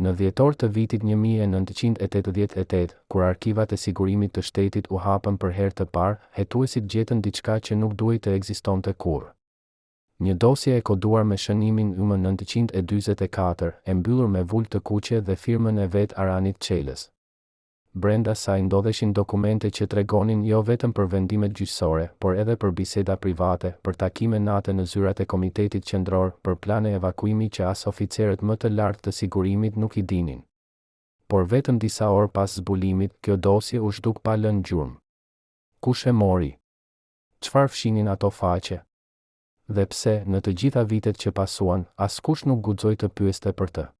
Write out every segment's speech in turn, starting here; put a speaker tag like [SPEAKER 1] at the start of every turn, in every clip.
[SPEAKER 1] Në dhjetor të vitit 1988, kur arkivat e sigurimit të shtetit u hapën për herë të parë, hetuesit gjetën diçka që nuk duhej të ekzistonte kurrë. Një dosje e koduar me shënimin YM944, e mbyllur me vulë të kuqe dhe firmën e vet Aranit Çelës. Brenda saj ndodheshin dokumente që tregonin jo vetëm për vendimet gjyqësore, por edhe për biseda private, për takime natë në zyrat e Komitetit Qendror, për plane evakuimi që as oficerët më të lartë të sigurimit nuk i dinin. Por vetëm disa orë pas zbulimit, kjo dosje u zhduk pa lënë gjurmë. Kush e mori? Çfarë fshinin ato faqe? Dhe pse, në të gjitha vitet që pasuan, askush nuk guxoi të pyeste për të.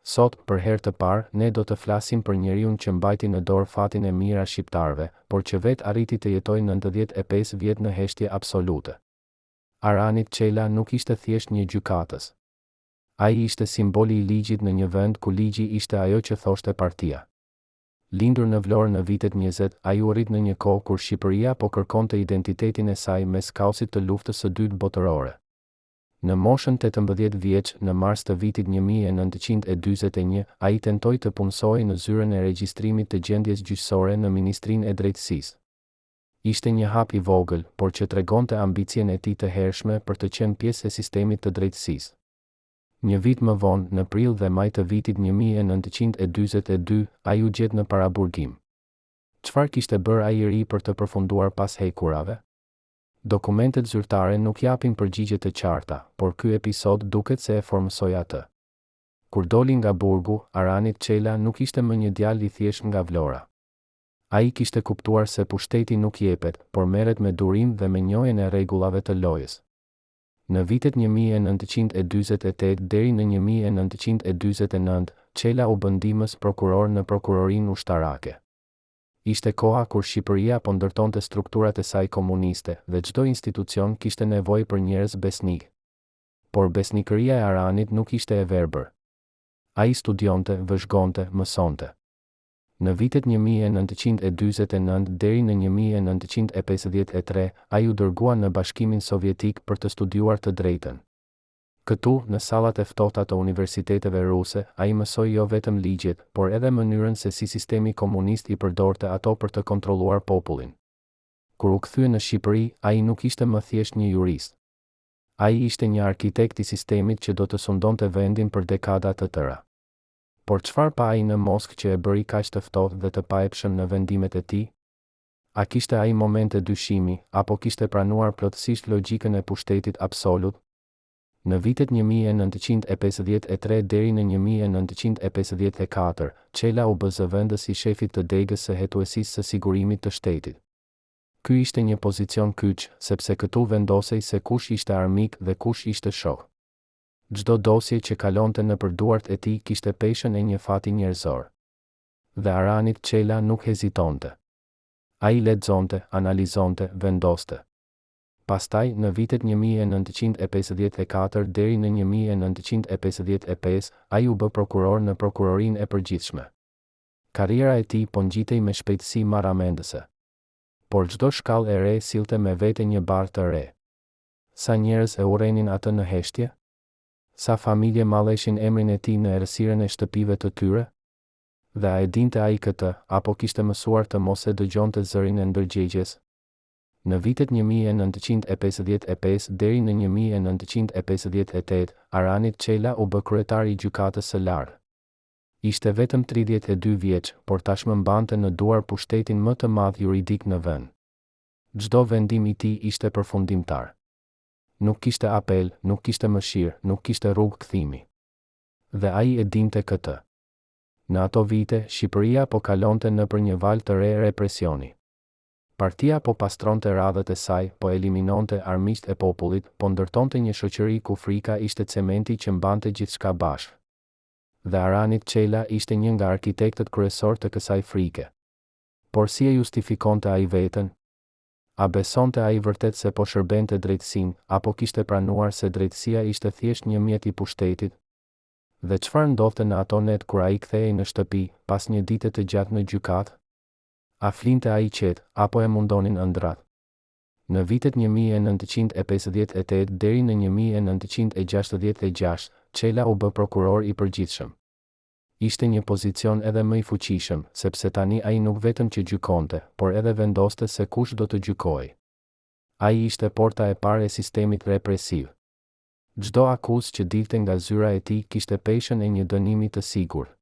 [SPEAKER 1] Sot, për herë të parë, ne do të flasim për njeriun që mbajti në dorë fatin e mira shqiptarëve, por që vetë arriti të jetojë 95 vjet në heshtje absolute. Aranit Çela nuk ishte thjesht një gjykatës. Ai ishte simboli i ligjit në një vend ku ligji ishte ajo që thoshte partia. Lindur në Vlorë në vitet 20, ai u rrit në një kohë kur Shqipëria po kërkonte identitetin e saj mes kaosit të luftës së dytë botërore. Në moshën 18 vjeç, në mars të vitit 1941, ai tentoi të punësojë në zyrën e regjistrimit të gjendjes gjyqësore në Ministrinë e Drejtësisë. Ishte një hap i vogël, por që tregonte ambicien e tij të hershme për të qenë pjesë e sistemit të drejtësisë. Një vit më vonë, në prill dhe maj të vitit 1942, ai u gjet në paraburgim. Çfarë kishte bërë ai i ri për të përfunduar pas hekurave? Dokumentet zyrtare nuk japin përgjigje të qarta, por ky episod duket se e formsoi atë. Kur doli nga burgu, Aranit Çela nuk ishte më një djalë i thjesht nga Vlora. Ai kishte kuptuar se pushteti nuk jepet, por merret me durim dhe me njohjen e rregullave të lojës. Në vitet 1948 deri në 1949, Çela u bë ndihmës prokuror në prokurorinë ushtarake. Ishte koha kur Shqipëria po ndërtonte strukturat e saj komuniste dhe çdo institucion kishte nevojë për njerëz besnik. Por besnikëria e Aranit nuk ishte e verbër. Ai studionte, vëzhgonte, mësonte. Në vitet 1949 deri në 1953, ai u dërgua në Bashkimin Sovjetik për të studiuar të drejtën. Këtu, në sallat e ftohta të universiteteve ruse, ai mësoi jo vetëm ligjet, por edhe mënyrën se si sistemi komunist i përdorte ato për të kontrolluar popullin. Kur u kthye në Shqipëri, ai nuk ishte më thjesht një jurist. Ai ishte një arkitekt i sistemit që do të sundonte vendin për dekada të tëra. Por çfarë pa ai në Moskë që e bëri kaq të ftohtë dhe të paepshëm në vendimet e tij? A kishte ai momente dyshimi, apo kishte pranuar plotësisht logjikën e pushtetit absolut? Në vitet 1953 deri në 1954, Çela u bë zëvendës i shefit të degës së hetuesisë së sigurimit të shtetit. Ky ishte një pozicion kyç, sepse këtu vendosej se kush ishte armik dhe kush ishte shok. Çdo dosje që kalonte nëpër duart e tij kishte peshën e një fati njerëzor. Dhe Aranit Çela nuk hezitonte. Ai lexonte, analizonte, vendoste. Pastaj, në vitet 1954 deri në 1955, ai u bë prokuror në prokurorinë e përgjithshme. Karriera e tij po ngjitej me shpejtësi marramendëse. Por çdo shkallë e re sillte me vete një barë të re. Sa njerëz e urrenin atë në heshtje? Sa familje malleshin emrin e tij në errësirën e shtëpive të tyre? Dhe a e dinte ai këtë, apo kishte mësuar të mos e dëgjonte zërin e ndërgjegjes? Në vitet 1955 deri në 1958, Aranit Çela u bë kryetar i gjykatës së lartë. Ishte vetëm 32 vjeç, por tashmë mbante në duar pushtetin më të madh juridik në vend. Çdo vendim i tij ishte përfundimtar. Nuk kishte apel, nuk kishte mëshirë, nuk kishte rrugë kthimi. Dhe ai e dinte këtë. Në ato vite, Shqipëria po kalonte nëpër një val të re represioni. Partia po pastronte radhët e saj, po eliminonte armiqt e popullit, po ndërtonte një shoqëri ku frika ishte cementi që mbante gjithçka bashkë. Dhe Aranit Çela ishte një nga arkitektët kryesor të kësaj frike. Por si e justifikonte ai veten? A besonte ai vërtet se po shërbente drejtësinë, apo kishte pranuar se drejtësia ishte thjesht një mjet i pushtetit? Dhe çfarë ndodhte në ato net kur ai kthehej në shtëpi, pas një dite të gjatë në gjykatë? A flinte ai qetë, apo e mundonin ëndrat? Në vitet 1958 deri në 1966, Çela u bë prokuror i përgjithshëm. Ishte një pozicion edhe më i fuqishëm, sepse tani ai nuk vetëm që gjykonte, por edhe vendoste se kush do të gjykojë. Ai ishte porta e parë e sistemit represiv. Çdo akuzë që dilte nga zyra e tij kishte peshën e një dënimi të sigurt.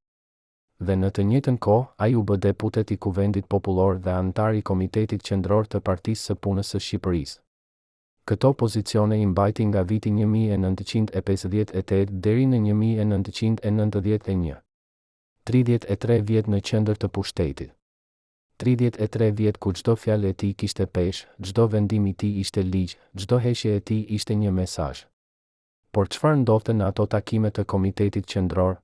[SPEAKER 1] Dhe në të njëjtën kohë, ai u bë deputet i Kuvendit Popullor dhe antar i Komitetit Qendror të Partisë së Punës së Shqipërisë. Këto pozicione i mbajti nga viti 1958 deri në 1991. 33 vjet në qendër të pushtetit. 33 vjet ku çdo fjalë e tij kishte peshë, çdo vendim i tij ishte ligj, çdo heshje e tij ishte një mesazh. Por çfarë ndodhte në ato takime të Komitetit Qendror?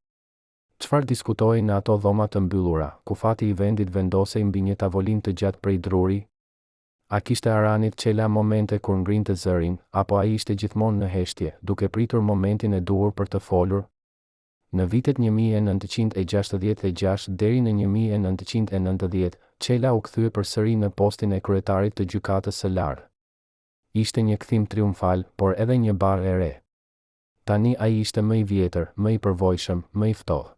[SPEAKER 1] Çfarë diskutohej në ato dhoma të mbyllura, ku fati i vendit vendosej mbi një tavolinë të gjatë prej druri? A kishte Aranit Çela momente kur ngrinte zërin, apo ai ishte gjithmonë në heshtje, duke pritur momentin e duhur për të folur? Në vitet 1966 deri në 1990, Çela u kthye përsëri në postin e kryetarit të gjykatës së lartë. Ishte një kthim triumfal, por edhe një barë e re. Tani ai ishte më i vjetër, më i përvojshëm, më i ftohtë.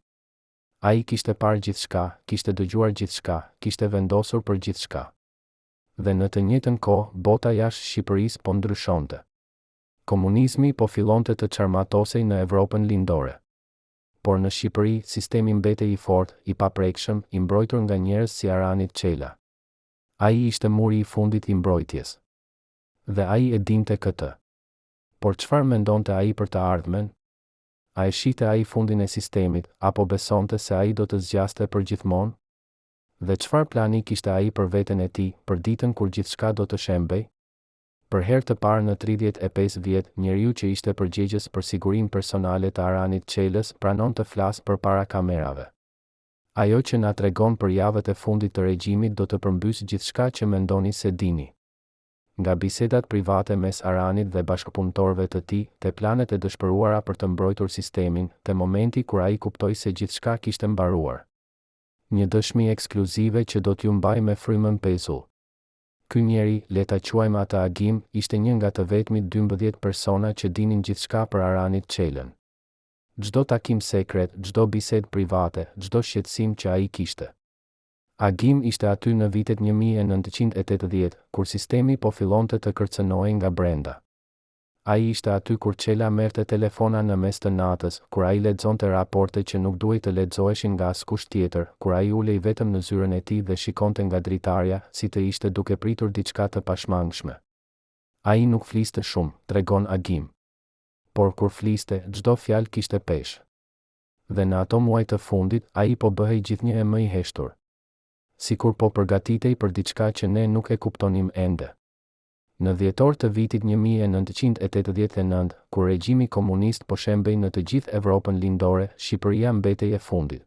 [SPEAKER 1] Ai kishte parë gjithçka, kishte dëgjuar gjithçka, kishte vendosur për gjithçka. Dhe në të njëjtën kohë, bota jashtë Shqipërisë po ndryshonte. Komunizmi po fillonte të çarmatosej në Evropën lindore. Por në Shqipëri, sistemi mbetej i fortë, i paprekshëm, i mbrojtur nga njerëz si Aranit Çela. Ai ishte muri i fundit i mbrojtjes. Dhe ai e dinte këtë. Por çfarë mendonte ai për të ardhmen? A e shihte ai fundin e sistemit, apo besonte se ai do të zgjaste për gjithmonë? Dhe çfarë plani kishte ai për veten e tij, për ditën kur gjithçka do të shembej? Për herë të parë në 35 vjet, njeriu që ishte përgjegjës për sigurinë personale të Aranit Çelës pranon të flasë përpara kamerave. Ajo që na tregon për javët e fundit të regjimit do të përmbysë gjithçka që mendoni se dini. Nga bisedat private mes Aranit dhe bashkëpunëtorëve të tij, te planet e dëshpëruara për të mbrojtur sistemin, te momenti kur ai kuptoi se gjithçka kishte mbaruar. Një dëshmi ekskluzive që do t'ju mbaj me frymën pezull. Ky njeri, le ta quajmë atë Agim, ishte një nga të vetmit 12 persona që dinin gjithçka për Aranit Çelën. Çdo takim sekret, çdo bisedë private, çdo shqetësim që ai kishte. Agim ishte aty në vitet 1980, kur sistemi po fillonte të kërcënohej nga brenda. Ai ishte aty kur Çela merrte telefona në mes të natës, kur ai lexonte raporte që nuk duhej të lexoheshin nga askush tjetër, kur ai ulej vetëm në zyrën e tij dhe shikonte nga dritarja, si të ishte duke pritur diçka të pashmangshme. Ai nuk fliste shumë, tregon Agim. Por kur fliste, çdo fjalë kishte peshë. Dhe në ato muaj të fundit, ai po bëhej gjithnjëherë më i heshtur. Sikur po përgatitej për diçka që ne nuk e kuptonim ende. Në dhjetor të vitit 1989, kur regjimi komunist po shembej në të gjithë Evropën lindore, Shqipëria mbetej e fundit.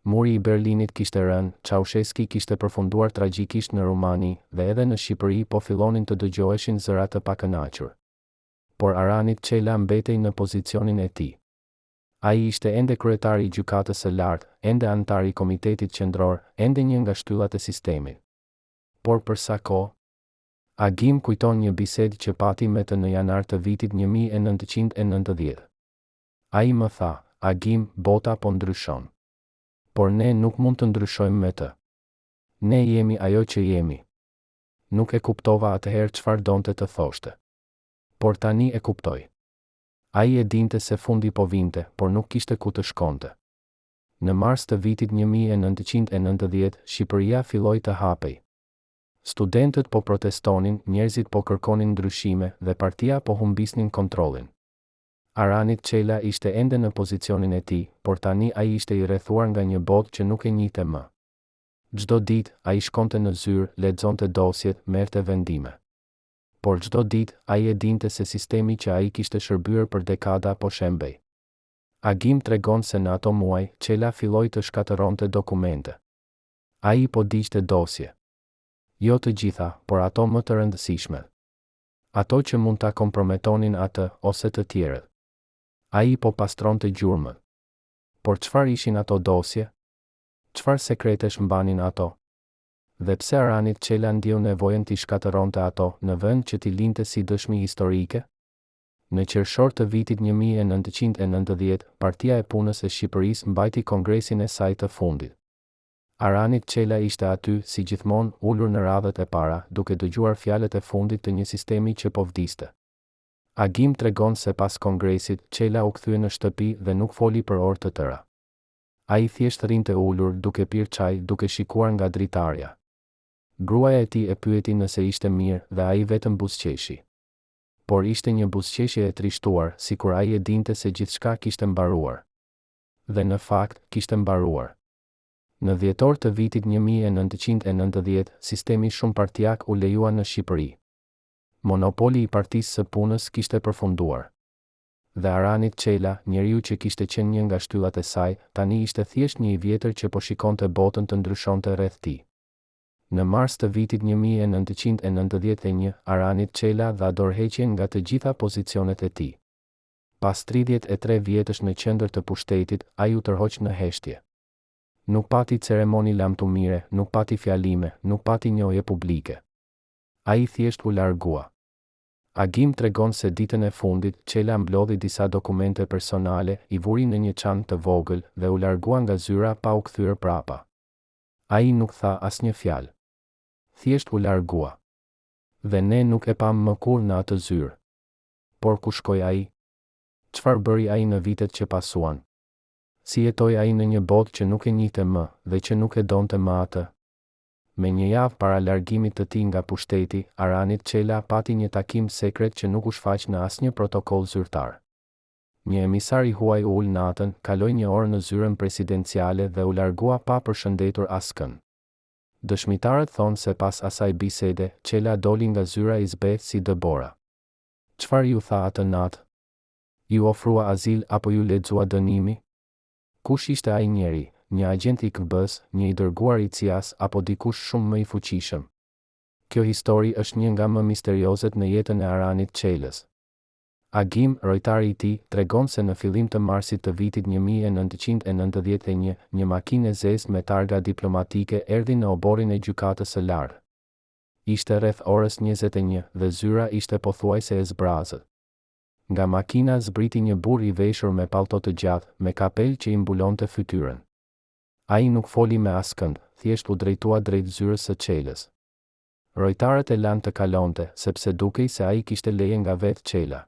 [SPEAKER 1] Muri i Berlinit kishte rënë, Ceaușescu kishte përfunduar tragjikisht në Rumani, dhe edhe në Shqipëri po fillonin të dëgjoheshin zëra të pakënaqur. Por Aranit Çela mbetej në pozicionin e tij. Ai ishte ende kryetari i gjykatës së lartë, ende antar i Komitetit Qendror, ende një nga shtyllat e sistemit. Por për sa kohë? Agim kujton një bisedë që pati me të në janar të vitit 1990. Ai më tha, Agim, bota po ndryshon. Por ne nuk mund të ndryshojmë me të. Ne jemi ajo që jemi. Nuk e kuptova atëherë çfarë donte të thoshte. Por tani e kuptoj. Ai e dinte se fundi po vinte, por nuk kishte ku të shkonte. Në mars të vitit 1990, Shqipëria filloi të hapej. Studentët po protestonin, njerëzit po kërkonin ndryshime dhe partia po humbisnin kontrollin. Aranit Çela ishte ende në pozicionin e tij, por tani ai ishte i rrethuar nga një botë që nuk e njihte më. Çdo ditë ai shkonte në zyrë, lexonte dosjet, merrte vendime. Por çdo ditë ai e dinte se sistemi që ai kishte shërbyer për dekada po shembej. Agim tregon se në ato muaj, Çela filloi të shkatëronte dokumente. Ai po digjte dosje. Jo të gjitha, por ato më të rëndësishme. Ato që mund ta komprometonin atë ose të tjerët. Ai po pastronte gjurmën. Por çfarë ishin ato dosje? Çfarë sekretesh mbanin ato? Dhe pse Aranit Çela ndjeu nevojën t'i shkatëronte ato në vend që t'i linte si dëshmi historike? Në qershor të vitit 1990, Partia e Punës e Shqipërisë mbajti kongresin e saj të fundit. Aranit Çela ishte aty, si gjithmonë, ulur në radhët e para, duke dëgjuar fjalët e fundit të një sistemi që po vdiste. Agim tregon se pas kongresit, Çela u kthye në shtëpi dhe nuk foli për orë të tëra. Ai thjesht rinte ulur, duke pirë çaj, duke shikuar nga dritarja. Gruaja e tij e pyeti nëse ishte mirë dhe ai vetëm buzëqeshi. Por ishte një buzëqeshje e trishtuar, sikur ai e dinte se gjithçka kishte mbaruar. Dhe në fakt, kishte mbaruar. Në dhjetor të vitit 1990, sistemi shumë partijak u lejua në Shqipëri. Monopoli i Partisë së Punës kishte përfunduar. Dhe Aranit Çela, njeriu që kishte qenë një nga shtyllat e saj, tani ishte thjesht një i vjetër që po shikonte botën të ndryshonte rreth tij. Në mars të vitit 1991, Aranit Çela dha dorëheqjen nga të gjitha pozicionet e tij. Pas 33 vjetësh në qendër të pushtetit, ai u tërhoq në heshtje. Nuk pati ceremoni lamtumire, nuk pati fjalime, nuk pati njohje publike. Ai thjesht u largua. Agim tregon se ditën e fundit, Çela mblodhi disa dokumente personale, i vuri në një çantë të vogël dhe u largua nga zyra pa u kthyer prapa. Ai nuk tha asnjë fjalë. Thjesht u largua. Dhe ne nuk e pam më kurrë në atë zyrë. Por ku shkoi ai? Çfarë bëri ai në vitet që pasuan? Si jetoi ai në një botë që nuk e njihte më dhe që nuk e donte më atë? Me një javë para largimit të tij nga pushteti, Aranit Çela pati një takim sekret që nuk u shfaq në asnjë protokoll zyrtar. Një emisar i huaj u ul natën, kaloi një orë në zyrën presidenciale dhe u largua pa përshëndetur askën. Dëshmitarët thonë se pas asaj bisede, Çela doli nga zyra i zbehtë si dëbora. Çfarë ju tha atë natë? Ju ofrua azil apo ju lexua dënimi? Kush ishte ai njeri, një agent i KGB-s, një i dërguar i CIA-s apo dikush shumë më i fuqishëm? Kjo histori është një nga më misteriozet në jetën e Aranit Çelës. Agim, rojtari i tij, tregon se në fillim të marsit të vitit 1991, një makinë e zezë me targa diplomatike erdhi në oborin e gjykatës së lartë. Ishte rreth orës 21 dhe zyra ishte pothuajse e zbrazët. Nga makina zbriti një burr i veshur me pallto të gjatë, me kapel që i mbulonte fytyrën. Ai nuk foli me askënd, thjesht u drejtua drejt zyrës së Çelës. Rojtarët e lanë të kalonte, sepse dukej se ai kishte leje nga vetë Çela.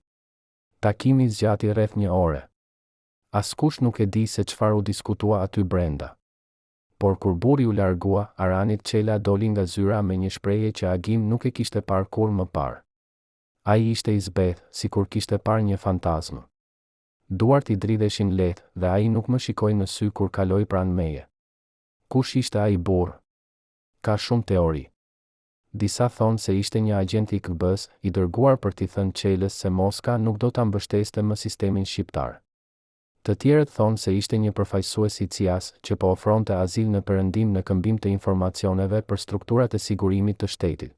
[SPEAKER 1] Takimi zgjati rreth një ore. Askush nuk e di se çfarë u diskutua aty brenda. Por kur burri u largua, Aranit Çela doli nga zyra me një shprehje që Agim nuk e kishte parë kurrë më parë. Ai ishte i zbehtë, sikur kishte parë një fantazmë. Duart i dridheshin lehtë dhe ai nuk më shikoi në sy kur kaloi pranë meje. Kush ishte ai burr? Ka shumë teori. Disa thonë se ishte një agent i KGB-s, i dërguar për t'i thënë Çelës se Moska nuk do ta mbështeste më sistemin shqiptar. Të tjerët thonë se ishte një përfaqësues i CIA-s që po ofronte azil në perëndim në këmbim të informacioneve për strukturat e sigurimit të shtetit.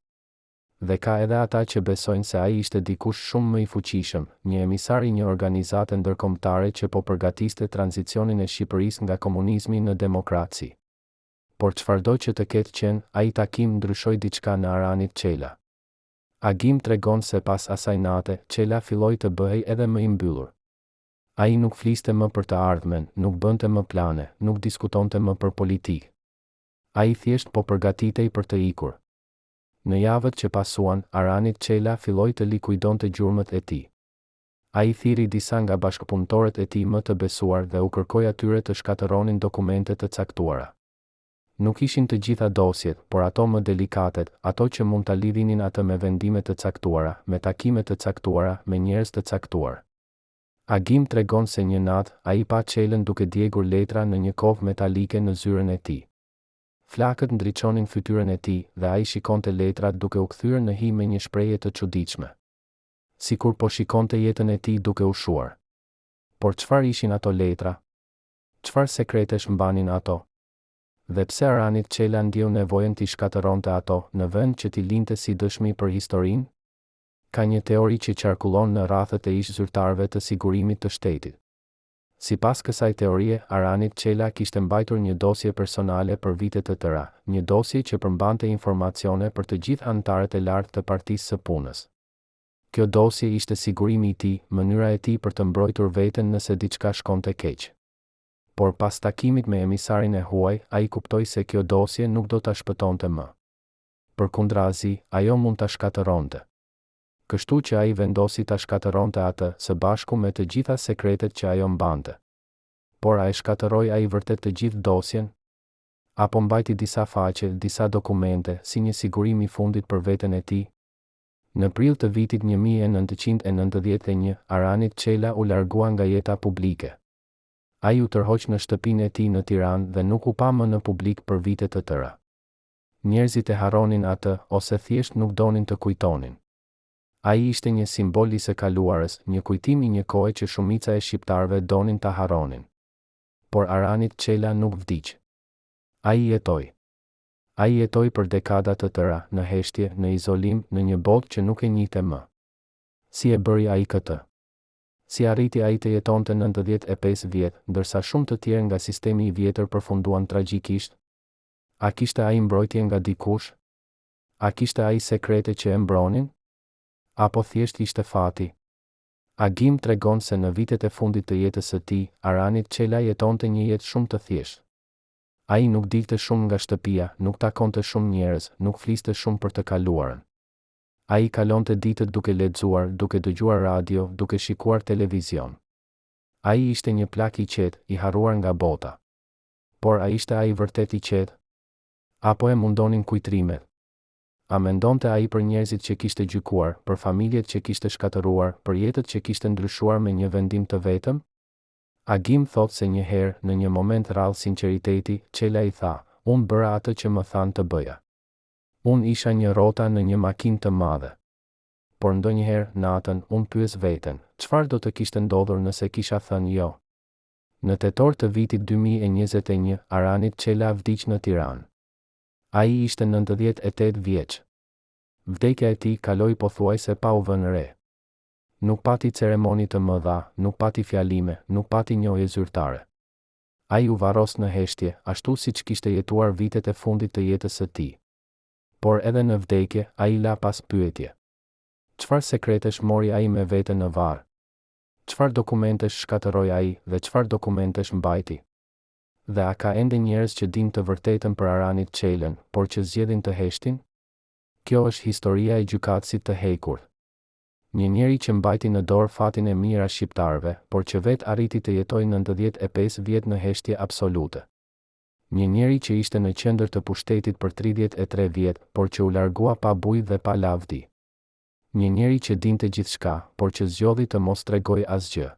[SPEAKER 1] Dhe ka edhe ata që besojnë se ai ishte dikush shumë më i fuqishëm, një emisar i një organizate ndërkombëtare që po përgatiste tranzicionin e Shqipërisë nga komunizmi në demokraci. Por çfarëdo që të ketë qenë, ai takim ndryshoi diçka në Aranit Çela. Agim tregon se pas asaj nate, Çela filloi të bëhej edhe më i mbyllur. Ai nuk fliste më për të ardhmen, nuk bënte më plane, nuk diskutonte më për politikë. Ai thjesht po përgatitej për të ikur. Në javët që pasuan, Aranit Çela filloi të likuidonte gjurmët e tij. Ai thiri disa nga bashkëpunëtorët e tij më të besuar dhe u kërkoi atyre të shkatërronin dokumente të caktuara. Nuk ishin të gjitha dosjet, por ato më delikatet, ato që mund ta lidhinin atë me vendime të caktuara, me takime të caktuara, me njerëz të caktuar. Agim tregon se një natë, ai pa Çelën duke djegur letra në një kovë metalike në zyrën e tij. Flakët ndriçonin fytyrën e tij dhe ai shikonte letrat duke u kthyer në hy me një shprehje të çuditshme. Sikur po shikonte jetën e tij duke u shuar. Por çfarë ishin ato letra? Çfarë sekretesh mbanin ato? Dhe pse Aranit Çela ndjeu nevojën t'i shkatëronte ato, në vend që t'i linte si dëshmi për historinë? Ka një teori që qarkullon në rrafet e ish-zyrtarëve të sigurimit të shtetit. Sipas kësaj teorie, Aranit Çela kishte mbajtur një dosje personale për vite të tëra, një dosje që përmbante informacione për të gjithë anëtarët e lartë të Partisë së Punës. Kjo dosje ishte sigurimi I tij, mënyra e tij për të mbrojtur veten nëse diçka shkonte keq. Por pas takimit me emisarin e huaj, ai kuptoi se kjo dosje nuk do ta shpëtonte më. Përkundrazi, ajo mund ta shkatëronte. Kështu që ai vendosi ta shkatëronte atë, së bashku me të gjitha sekretet që ajo mbante. Por a e shkatëroi ai vërtet të gjithë dosjen? Apo mbajti disa faqe, disa dokumente, si një sigurim I fundit për veten e tij? Në prill të vitit 1991, Aranit Çela u largua nga jeta publike. Ai u tërhoq në shtëpinë e tij në Tiranë dhe nuk u pa më në publik për vite të tëra. Njerëzit e harronin atë, ose thjesht nuk donin të kujtonin. Ai ishte një simbol I së kaluarës, një kujtim I një kohe që shumica e shqiptarëve donin ta harronin. Por Aranit Çela nuk vdiq. Ai jetoi. Ai jetoi për dekada të tëra, në heshtje, në izolim, në një botë që nuk e njihte më. Si e bëri ai këtë? Si arriti ai të jetonte 95 vjet, ndërsa shumë të tjerë nga sistemi I vjetër përfunduan tragjikisht? A kishte ai mbrojtje nga dikush? A kishte ai sekrete që e mbronin? Apo thjesht ishte fati? Agim tregon se në vitet e fundit të jetës së tij, Aranit Çela jetonte një jetë shumë të thjeshtë. Ai nuk dilte shumë nga shtëpia, nuk takonte shumë njerëz, nuk fliste shumë për të kaluarën. Ai kalonte ditët duke lexuar, duke dëgjuar radio, duke shikuar televizion. Ai ishte një plak I qetë, I harruar nga bota. Por a ishte ai vërtet I qetë? Apo e mundonin kujtrimet? A mendonte ai për njerëzit që kishte gjykuar, për familjet që kishte shkatëruar, për jetët që kishte ndryshuar me një vendim të vetëm? Agim thot se një herë, në një moment rrallë sinqeriteti, Çela I tha, unë bëra atë që më thanë të bëja. Unë isha një rota në një makinë të madhe. Por ndonjëherë, natën, unë pyes veten, çfarë do të kishte ndodhur nëse kisha thënë jo? Në tetor të vitit 2021, Aranit Çela vdiq në Tiranë. Ai ishte 98 vjeç. Vdekja e tij kaloi pothuajse pa u vënë re. Nuk pati ceremoni të mëdha, nuk pati fjalime, nuk pati njohje zyrtare. Ai u varros në heshtje, ashtu siç kishte jetuar vitet e fundit të jetës së tij. Por edhe në vdekje, ai la pas pyetje. Çfarë sekretesh mori ai me vete në varr? Çfarë dokumentesh shkatërroi ai dhe çfarë dokumentesh mbajti? Dhe a ka ende njerëz që dinë të vërtetën për Aranit Çelën, por që zgjedhin të heshtin? Kjo është historia e gjykatësit të hekur. Një njeri që mbajti në dorë fatin e mirë a shqiptarëve, por që vetë arriti të jetojë 95 vjet në heshtje absolute. Një njeri që ishte në qendër të pushtetit për 33 vjet, por që u largua pa bujë dhe pa lavdi. Një njeri që dinte gjithçka, por që zgjodhi të mos tregojë asgjë.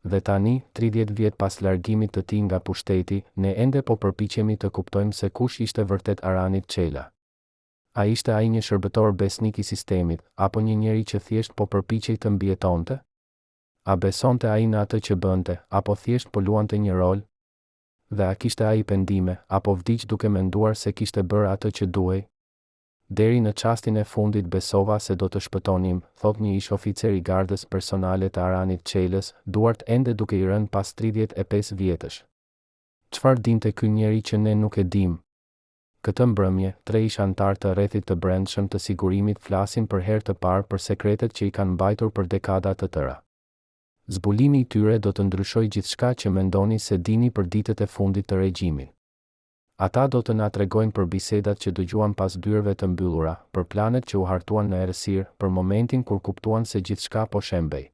[SPEAKER 1] Dhe tani, 30 vjet pas largimit të tij nga pushteti, ne ende po përpiqemi të kuptojmë se kush ishte vërtet Aranit Çela. A ishte ai një shërbëtor besnik I sistemit, apo një njeri që thjesht po përpiqej të mbijetonte? A besonte ai në atë që bënte, apo thjesht po luante një rol? Dhe a kishte ai pendime, apo vdiq duke menduar se kishte bërë atë që duhej? Deri në çastin e fundit besova se do të shpëtonim, thot një ish oficer I gardës personale të Aranit Çelës, duart ende duke I rënë pas 35 vjetësh. Çfarë dinte ky njeri që ne nuk e dim? Këtë mbrëmje, 3 ish antar të rrethit të brendshëm të sigurimit flasin për herë të parë për sekretet që I kanë mbajtur për dekada të tëra. Zbulimi I tyre do të ndryshojë gjithçka që mendoni se dini për ditët e fundit të regjimit. Ata do të na tregojnë për bisedat që dëgjuan pas dyrëve të mbyllura, për planet që u hartuan në errësirë, për momentin kur kuptuan se gjithçka po shembej.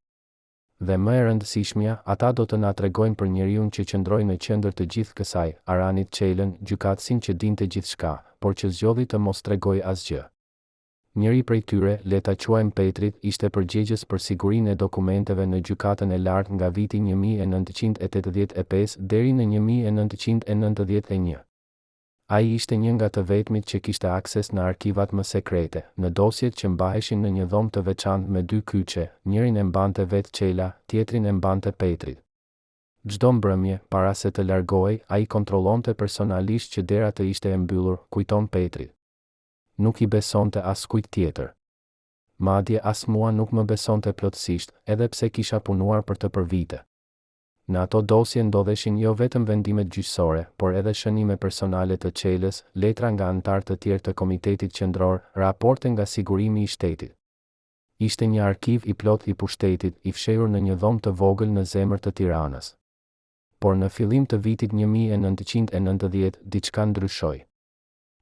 [SPEAKER 1] Dhe më e rëndësishmja, ata do të na tregojnë për njeriun që qëndroi në qendër të gjithë kësaj, Aranit Çelën, gjykatësin që dinte gjithçka, por që zgjodhi të mos tregojë asgjë. Njëri prej tyre, le ta quajmë Petrit, ishte përgjegjës për sigurinë e dokumenteve në gjykatën e lartë nga viti 1985 deri në 1991. Ai ishte një nga të vetmit që kishte akses në arkivat më sekrete, në dosjet që mbaheshin në një dhomë të veçantë me 2 kyçe, njërin e mbante vetë Çela, tjetrin e mbante Petrit. Çdo mbrëmje, para se të largohej, ai kontrollonte personalisht që dera të ishte e mbyllur, kujton Petrit. Nuk I besonte askujt tjetër. Madje as mua nuk më besonte plotësisht, edhe pse kisha punuar për të për vite. Në ato dosje ndodheshin jo vetëm vendimet gjyqësore, por edhe shënime personale të Çelës, letra nga antar të tjerë të Komitetit Qendror, raporte nga sigurimi I shtetit. Ishte një arkiv i plot i pushtetit, i fshehur në një dhomë të vogël në zemër të Tiranës. Por në fillim të vitit 1990, diçka ndryshoi.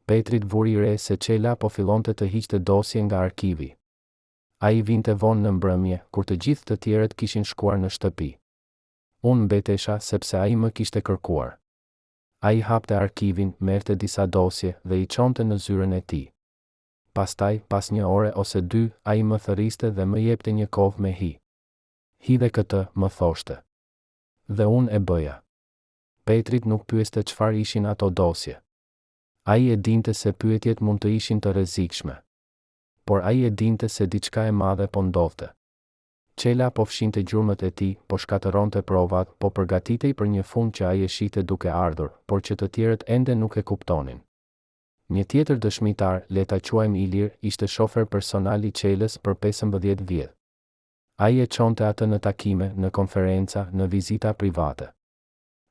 [SPEAKER 1] Petrit vuri re se Çela po fillonte të hiqte dosje nga arkivi. Ai vinte vonë në mbrëmje, kur të gjithë të tjerët kishin shkuar në shtëpi. Unë mbetesha sepse ai më kishte kërkuar. Ai hapte arkivin, merrte disa dosje dhe i çonte në zyrën e tij. Pastaj, pas një ore ose dy, ai më thërriste dhe më jepte një kovë me hi. Hidhe këtë, më thoshte. Dhe unë e bëja. Petrit nuk pyeste çfarë ishin ato dosje. Ai e dinte se pyetjet mund të ishin të rrezikshme. Por ai e dinte se diçka e madhe po ndodhte. Çela po fshinte gjurmët e tij, po shkatëronte provat, po përgatitej për një fund që ai e shihte duke ardhur, por që të tjerët ende nuk e kuptonin. Një tjetër dëshmitar, le ta quajmë Ilir, ishte shofer personal i Çelës për 15 vjet. Ai e çonte atë në takime, në konferenca, në vizita private.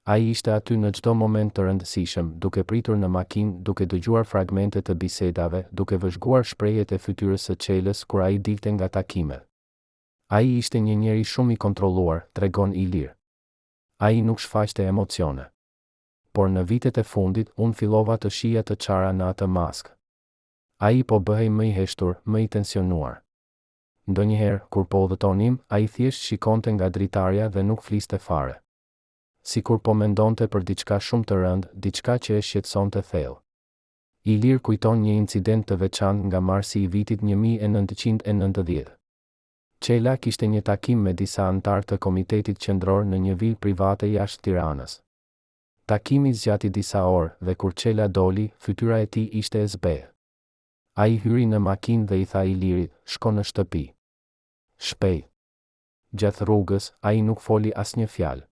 [SPEAKER 1] Ai ishte aty në çdo moment të rëndësishëm, duke pritur në makinë, duke dëgjuar fragmente të bisedave, duke vëzhguar shprehjet e fytyrës së Çelës kur ai dilte nga takimet. Ai ishte një njeri shumë i kontrolluar, tregon Ilir. Ai nuk shfaqte emocione. Por në vitet e fundit, unë fillova të shija të çara në atë maskë. Ai po bëhej më i heshtur, më i tensionuar. Ndonjëherë, kur po udhëtonim, ai thjesht shikonte nga dritarja dhe nuk fliste fare. Sikur po mendonte për diçka shumë të rëndë, diçka që e shqetësonte thellë. Ilir kujton një incident të veçantë nga marsi i vitit 1990. Çela kishte një takim me disa anëtar të komitetit qendror në një vilë private jashtë Tiranës. Takimi zgjati disa orë dhe kur Çela doli, fytyra e tij ishte e zbehur. Ai hyri në makinë dhe i tha Ilirit, shko në shtëpi. Shpejt. Gjatë rrugës, ai nuk foli asnjë fjalë.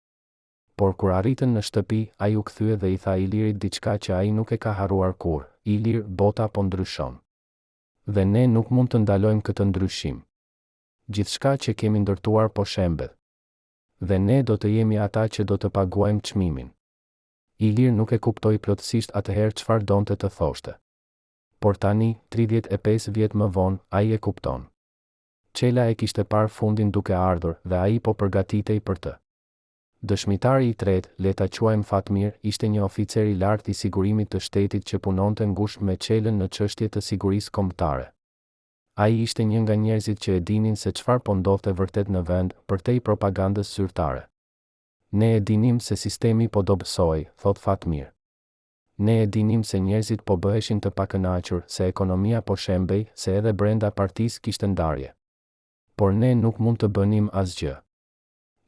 [SPEAKER 1] Por kur arritën në shtëpi, ai u kthye dhe i tha Ilirit diçka që ai nuk e ka harruar kurrë. Ilir, bota po ndryshon. Dhe ne nuk mund të ndalojmë këtë ndryshim. Gjithçka që kemi ndërtuar po shembet. Dhe ne do të jemi ata që do të paguajmë çmimin. Ilir nuk e kuptoi plotësisht atëherë çfarë donte të thoshte. Por tani, 35 vjet më vonë, ai e kupton. Çela e kishte parë fundin duke ardhur dhe ai po përgatitej për të. Dëshmitari i tretë, le ta quajmë Fatmir, ishte një oficer i lartë i sigurimit të shtetit që punonte ngushtë me Çelën në çështje të sigurisë kombëtare. Ai ishte një nga njerëzit që e dinin se çfarë po ndodhte vërtet në vend, përtej propagandës zyrtare. Ne e dinim se sistemi po dobësohej, thot Fatmir. Ne e dinim se njerëzit po bëheshin të pakënaqur, se ekonomia po shembej, se edhe brenda partisë kishte ndarje. Por ne nuk mund të bënim asgjë.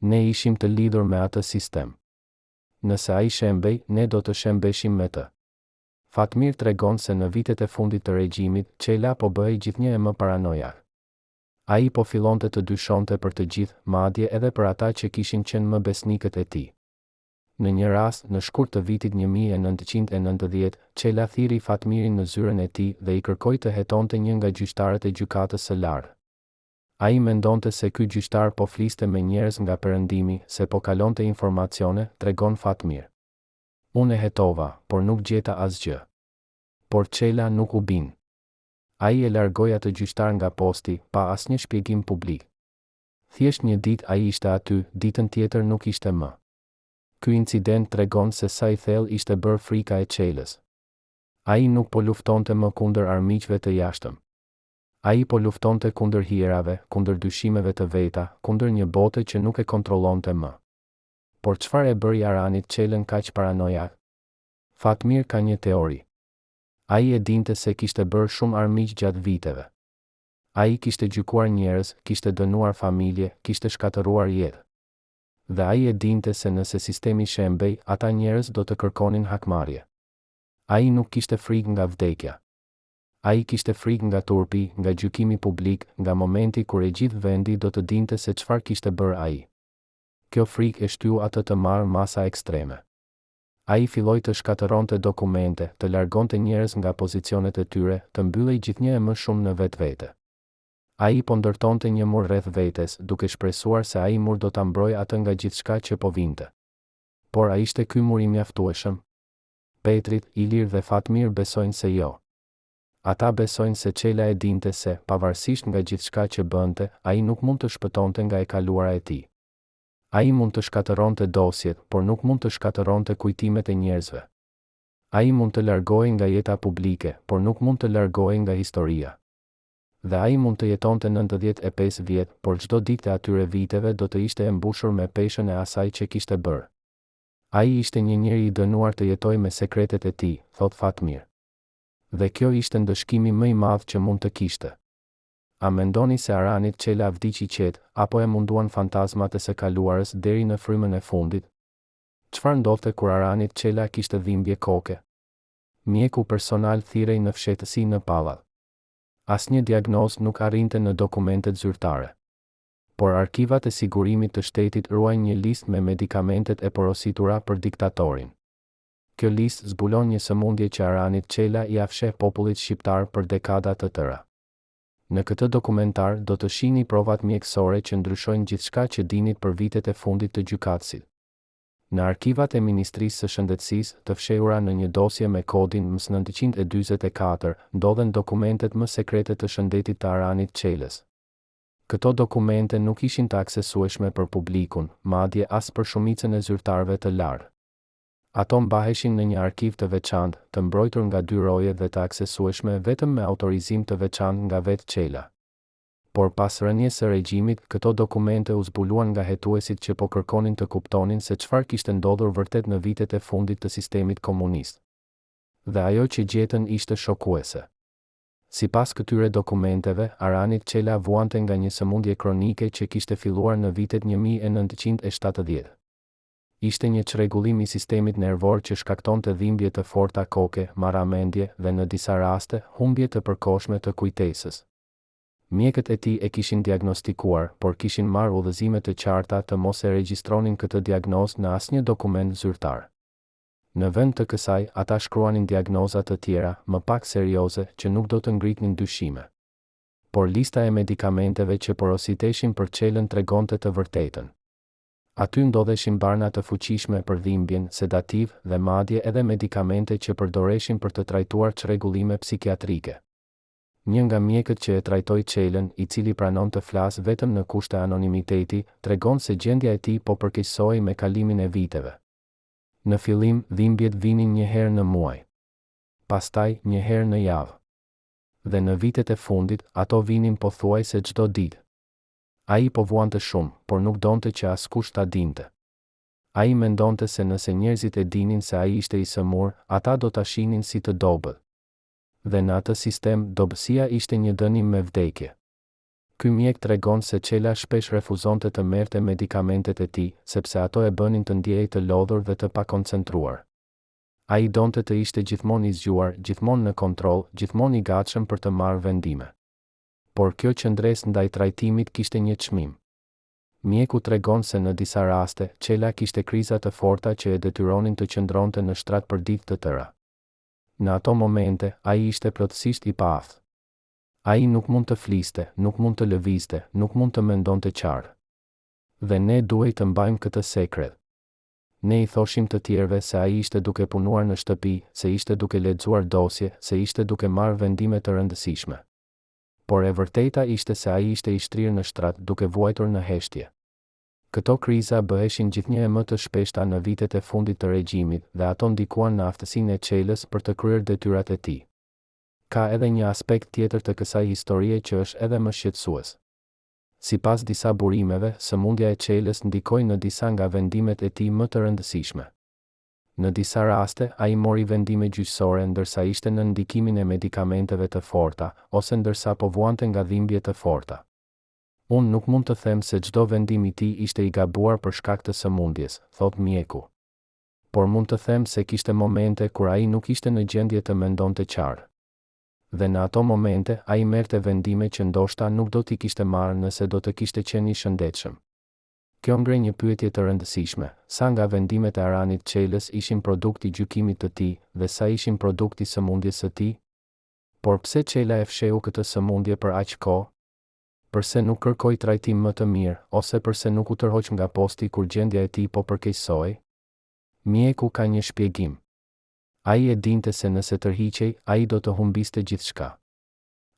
[SPEAKER 1] Ne ishim të lidhur me atë sistem. Nëse ai shembej, ne do të shembeshim me të. Fatmir tregon se në vitet e fundit të regjimit, Çela po bëhej gjithnjë e më paranojak. Ai po fillonte të dyshonte për të gjithë, madje edhe për ata që kishin qenë më besnikët e tij. Në një rast, në shkurt të vitit 1990, Çela thiri Fatmirin në zyrën e tij dhe i kërkoi të hetonte një nga gjyqtarët e gjykatës së lartë. Ai mendonte se ky gjyqtar po fliste me njerëz nga perëndimi, se po kalonte informacione, tregon Fatmir. Unë e hetova, por nuk gjeta asgjë. Por Çela nuk u bin. Ai e largoi atë gjyqtar nga posti, pa asnjë shpjegim publik. Thjesht një ditë ai ishte aty, ditën tjetër nuk ishte më. Ky incident tregon se sa i thellë ishte bërë frika e Çelës. Ai nuk po luftonte më kundër armiqve të jashtëm. Ai po luftonte kundër hierave, kundër dyshimeve të veta, kundër një bote që nuk e kontrollonte më. Por çfarë e bëri Aranit Çelën kaq paranojak? Fatmir ka një teori. Ai e dinte se kishte bërë shumë armiq gjatë viteve. Ai kishte gjykuar njerëz, kishte dënuar familje, kishte shkatëruar jetë. Dhe ai e dinte se nëse sistemi shembej, ata njerëz do të kërkonin hakmarrje. Ai nuk kishte frikë nga vdekja. Ai kishte frikë nga turpi, nga gjykimi publik, nga momenti kur e gjithë vendi do të dinte se çfarë kishte bërë ai. Kjo frikë e shtyu atë të marrë masa ekstreme. Ai filloi të shkatëronte dokumente, të largonte njerëz nga pozicionet e tyre, të mbyllej gjithnjë e më shumë në vetvete. Ai po ndërtonte një mur rreth vetes, duke shpresuar se ai mur do ta mbrojë atë nga gjithçka që po vinte. Por a ishte ky mur i mjaftueshëm? Petrit, Ilir dhe Fatmir besojnë se jo. Ata besojnë se Çela e dinte se, pavarësisht nga gjithçka që bënte, ai nuk mund të shpëtonte nga e kaluara e tij. Ai mund të shkatëronte dosjet, por nuk mund të shkatëronte kujtimet e njerëzve. Ai mund të largohej nga jeta publike, por nuk mund të largohej nga historia. Dhe ai mund të jetonte 95 vjet, por çdo ditë e atyre viteve do të ishte e mbushur me peshën e asaj që kishte bërë. Ai ishte një njeri i dënuar të jetojë me sekretet e tij, thot Fatmir. Dhe kjo ishte ndëshkimi më i madh që mund të kishte. A mendoni se Aranit Çela vdiqi qetë, apo e munduan fantazmat e së kaluarës deri në frymën e fundit? Çfarë ndodhte kur Aranit Çela kishte dhimbje koke? Mjeku personal thirrej në fshehtësi në Pallat. Asnjë diagnozë nuk arrinte në dokumentet zyrtare. Por arkivat e sigurimit të shtetit ruajnë një listë me medikamentet e porositura për diktatorin. Kjo listë zbulon një sëmundje që Aranit Çela i afsheh popullit shqiptar për dekada të tëra. Në këtë dokumentar do të shihni provat mjekësore që ndryshojnë gjithçka që dinit për vitet e fundit të gjykatësit. Në arkivat e Ministrisë së Shëndetësisë, të fshehura në një dosje me kodin MS-944, ndodhen dokumentet më sekrete të shëndetit të Aranit Çelës. Këto dokumente nuk ishin të aksesueshme për publikun, madje as për shumicën e zyrtarëve të lartë. Ato mbaheshin në një arkiv të veçantë, të mbrojtur nga 2 roje dhe të aksesueshme vetëm me autorizim të veçantë nga vetë Çela. Por pas rënies së regjimit, këto dokumente u zbuluan nga hetuesit që po kërkonin të kuptonin se çfarë kishte ndodhur vërtet në vitet e fundit të sistemit komunist. Dhe ajo që gjetën ishte shokuese. Sipas këtyre dokumenteve, Aranit Çela vuante nga një sëmundje kronike që kishte filluar në vitet 1970. Ishte një çrregullim i sistemit nervor që shkaktonte dhimbje të forta koke, marramendje dhe në disa raste humbje të përkohshme të kujtesës. Mjekët e tij e kishin diagnostikuar, por kishin marrë udhëzime të qarta të mos e regjistronin këtë diagnozë në asnjë dokument zyrtar. Në vend të kësaj, ata shkruanin diagnoza të tjera, më pak serioze, që nuk do të ngritnin dyshime. Por lista e medikamenteve që porositeshin për Çelën tregonte të vërtetën. Aty ndodheshin barna të fuqishme për dhimbjen, sedativ dhe madje edhe medikamente që përdoreshin për të trajtuar çrregullime psikiatrike. Një nga mjekët që e trajtoi Çelën, i cili pranon të flasë vetëm në kushte anonimiteti, tregon se gjendja e tij po përkeqësohej me kalimin e viteve. Në fillim, dhimbjet vinin një herë në muaj. Pastaj, një herë në javë. Dhe në vitet e fundit, ato vinin pothuajse çdo ditë. Ai po vuante shumë, por nuk donte që askush ta dinte. Ai mendonte se nëse njerëzit e dinin se ai ishte i sëmur, ata do ta shihnin si të dobët. Dhe në atë sistem, dobësia ishte një dënim me vdekje. Ky mjek tregon se Çela shpesh refuzonte të merrte medikamentet e tij, sepse ato e bënin të ndjehej të lodhur dhe të pakoncentruar. Ai donte të ishte gjithmonë i zgjuar, gjithmonë në kontroll, gjithmonë i gatshëm për të marrë vendime. Por kjo qëndresë ndaj trajtimit kishte një çmim. Mjeku tregon se në disa raste, Çela kishte kriza të forta që e detyronin të qëndronte në shtrat për ditë të tëra. Në ato momente, ai ishte plotësisht i paaftë. Ai nuk mund të fliste, nuk mund të lëvizte, nuk mund të mendonte qartë. Dhe ne duhej të mbajmë këtë sekret. Ne i thoshim të tjerëve se ai ishte duke punuar në shtëpi, se ishte duke lexuar dosje, se ishte duke marrë vendime të rëndësishme. Por e vërteta ishte se ai ishte i shtrirë në shtrat duke vuajtur në heshtje. Këto kriza bëheshin gjithnjë e më të shpeshta në vitet e fundit të regjimit dhe ato ndikuan në aftësinë e Çelës për të kryer detyrat e tij. Ka edhe një aspekt tjetër të kësaj historie që është edhe më shqetësues. Sipas disa burimeve, sëmundja e Çelës ndikoi në disa nga vendimet e tij më të rëndësishme. Në disa raste, ai mori vendime gjyqësore ndërsa ishte në ndikimin e medikamenteve të forta, ose ndërsa po vuante nga dhimbje të forta. Unë nuk mund të them se çdo vendim i tij ishte i gabuar për shkak të sëmundjes, thot mjeku. Por mund të them se kishte momente kur ai nuk ishte në gjendje të mendonte qartë. Dhe në ato momente, ai merrte vendime që ndoshta nuk do t'i kishte marrë nëse do të kishte qenë i shëndetshëm. Kjo ngre një pyetje të rëndësishme: sa nga vendimet e Aranit Çelës ishin produkt i gjykimit të tij dhe sa ishin produkt i sëmundjes së tij? Por pse Çela e fsheu këtë sëmundje për aq kohë? Përse nuk kërkoi trajtim më të mirë, ose përse nuk u tërhoq nga posti kur gjendja e tij po përkeqësohej? Mjeku ka një shpjegim. Ai e dinte se nëse tërhiqej, ai do të humbiste gjithçka.